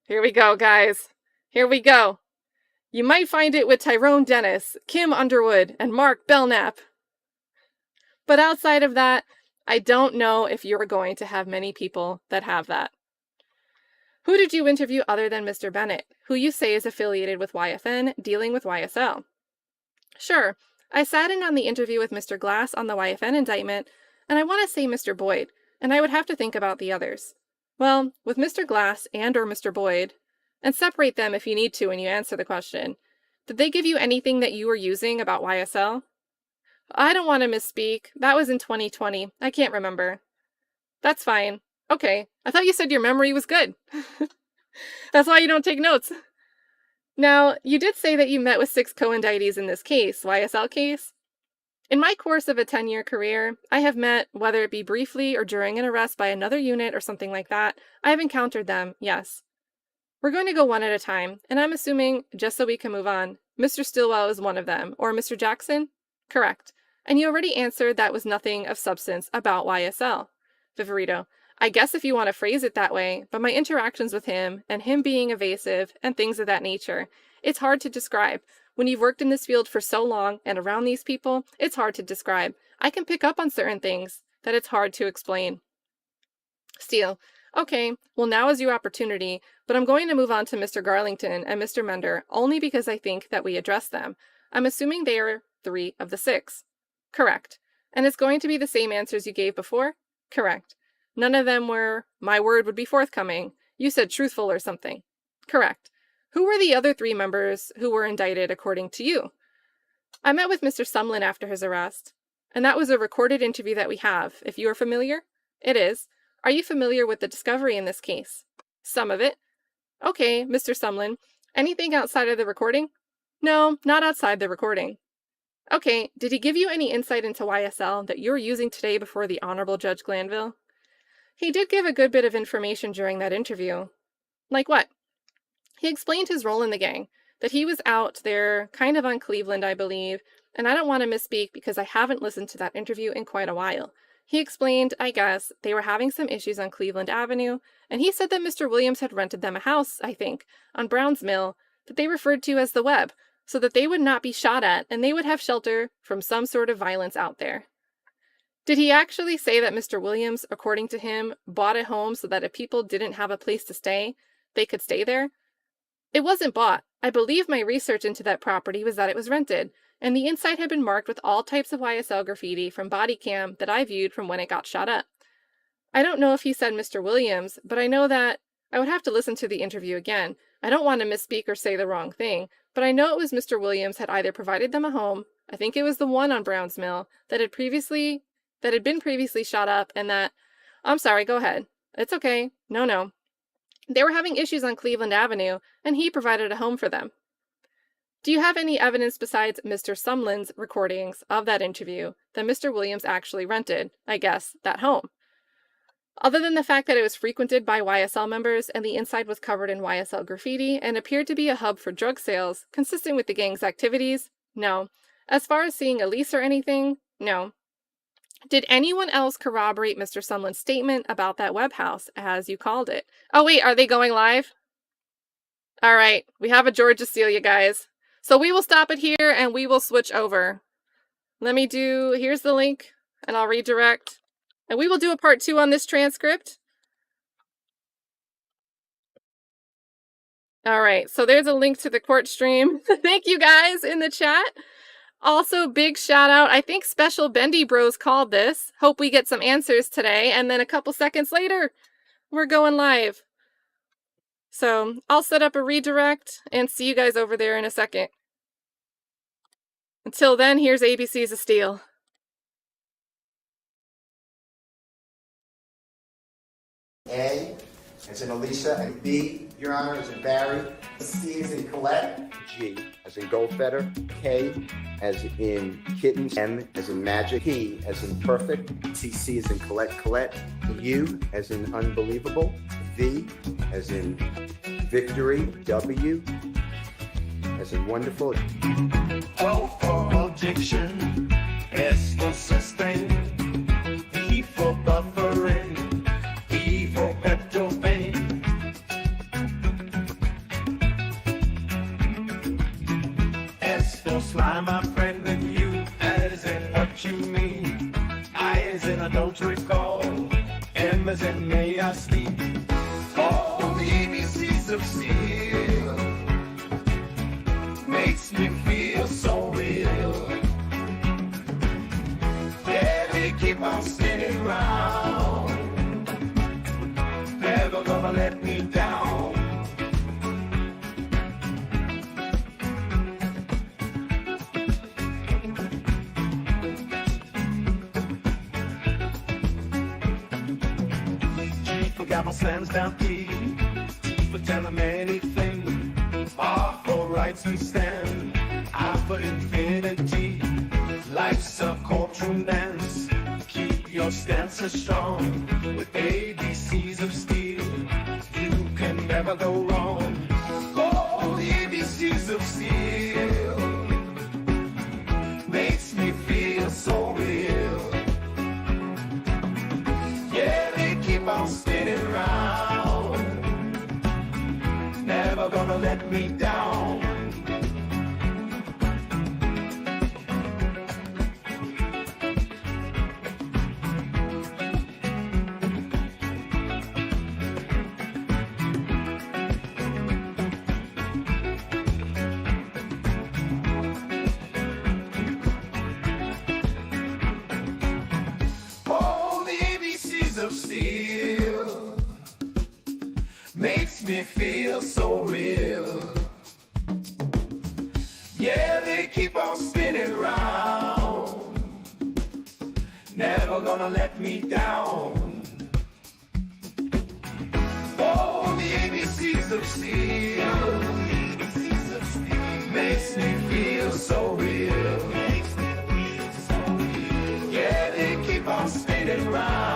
Here we go, guys. Here we go. You might find it with Tyrone Dennis, Kim Underwood, and Mark Belknap. But outside of that, I don't know if you're going to have many people that have that. Who did you interview other than Mr. Bennett, who you say is affiliated with YFN, dealing with YSL? Sure, I sat in on the interview with Mr. Glass on the YFN indictment, and I want to say Mr. Boyd, and I would have to think about the others. Well, with Mr. Glass and or Mr. Boyd, and separate them if you need to when you answer the question, did they give you anything that you were using about YSL? I don't want to misspeak. That was in 2020. I can't remember. That's fine. Okay. I thought you said your memory was good. That's why you don't take notes. Now, you did say that you met with 6 co-indictees in this case, YSL case. In my course of a 10-year career, I have met, whether it be briefly or during an arrest by another unit or something like that, I have encountered them, yes. We're going to go one at a time, and I'm assuming, just so we can move on, Mr. Stillwell is one of them, or Mr. Jackson? Correct. And you already answered that was nothing of substance about YSL. Viverito, I guess if you want to phrase it that way, but my interactions with him, and him being evasive, and things of that nature, it's hard to describe. When you've worked in this field for so long, and around these people, it's hard to describe. I can pick up on certain things that it's hard to explain. Steele, okay, well now is your opportunity, but I'm going to move on to Mr. Garlington and Mr. Mender only because I think that we addressed them. I'm assuming they are 3 of the 6. Correct. And it's going to be the same answers you gave before? Correct. None of them were, my word would be forthcoming. You said truthful or something. Correct. Who were the other 3 members who were indicted according to you? I met with Mr. Sumlin after his arrest, and that was a recorded interview that we have, if you are familiar. It is. Are you familiar with the discovery in this case? Some of it. Okay, Mr. Sumlin. Anything outside of the recording? No, not outside the recording. Okay, did he give you any insight into YSL that you're using today before the Honorable Judge Glanville? He did give a good bit of information during that interview. Like what? He explained his role in the gang, that he was out there kind of on Cleveland, I believe, and I don't want to misspeak because I haven't listened to that interview in quite a while. He explained, I guess, they were having some issues on Cleveland Avenue, and he said that Mr. Williams had rented them a house, I think, on Brown's Mill, that they referred to as the Web, so that they would not be shot at and they would have shelter from some sort of violence out there. Did he actually say that Mr. Williams, according to him, bought a home so that if people didn't have a place to stay, they could stay there? It wasn't bought. I believe my research into that property was that it was rented, and the inside had been marked with all types of YSL graffiti from body cam that I viewed from when it got shot up. I don't know if he said Mr. Williams, but I know that I would have to listen to the interview again. I don't want to misspeak or say the wrong thing, but I know it was Mr. Williams had either provided them a home, I think it was the one on Brown's Mill, that had been previously shot up, and that, I'm sorry, go ahead. It's okay. No. They were having issues on Cleveland Avenue, and he provided a home for them. Do you have any evidence besides Mr. Sumlin's recordings of that interview that Mr. Williams actually rented, I guess, that home? Other than the fact that it was frequented by YSL members and the inside was covered in YSL graffiti and appeared to be a hub for drug sales, consistent with the gang's activities? No. As far as seeing a lease or anything? No. Did anyone else corroborate Mr. Sumlin's statement about that web house, as you called it? Oh wait, are they going live? All right, we have a Georgia seal, you guys. So we will stop it here and we will switch over. Here's the link, and I'll redirect. And we will do a part 2 on this transcript. All right, so there's a link to the court stream. Thank you guys in the chat. Also, big shout out. I think Special Bendy Bros called this. Hope we get some answers today. And then a couple seconds later, we're going live. So I'll set up a redirect and see you guys over there in a second. Until then, here's ABC's of Steel. A as in Alicia, and B, Your Honor, as in Barry. C as in Colette. G as in Goldfetter. K as in Kittens. M as in Magic. P as in Perfect. C as in Colette. U as in Unbelievable. V as in Victory. W as in Wonderful. O for objection. S for sustain. E for buffering. E for Pepto-Bane. S for sly, my friend, and you, as in what you mean. I as in I don't recall. M as in may I sleep. All the ABCs of steel makes me feel so real. Yeah, they keep on spinning round. Never gonna let me down. G for gavel slams down P. T for telling anything. R for rights we stand. I for infinity. Life's a courtroom dance. Keep your stances strong with ABCs of steel. You can never go wrong. Oh, the ABCs of steel makes me feel so real. Yeah, they keep on spinning round. Never gonna let me down. Steel makes me feel so real. Yeah, they keep on spinning round. Never gonna let me down. of steel makes me feel so real. Yeah, they keep on spinning round.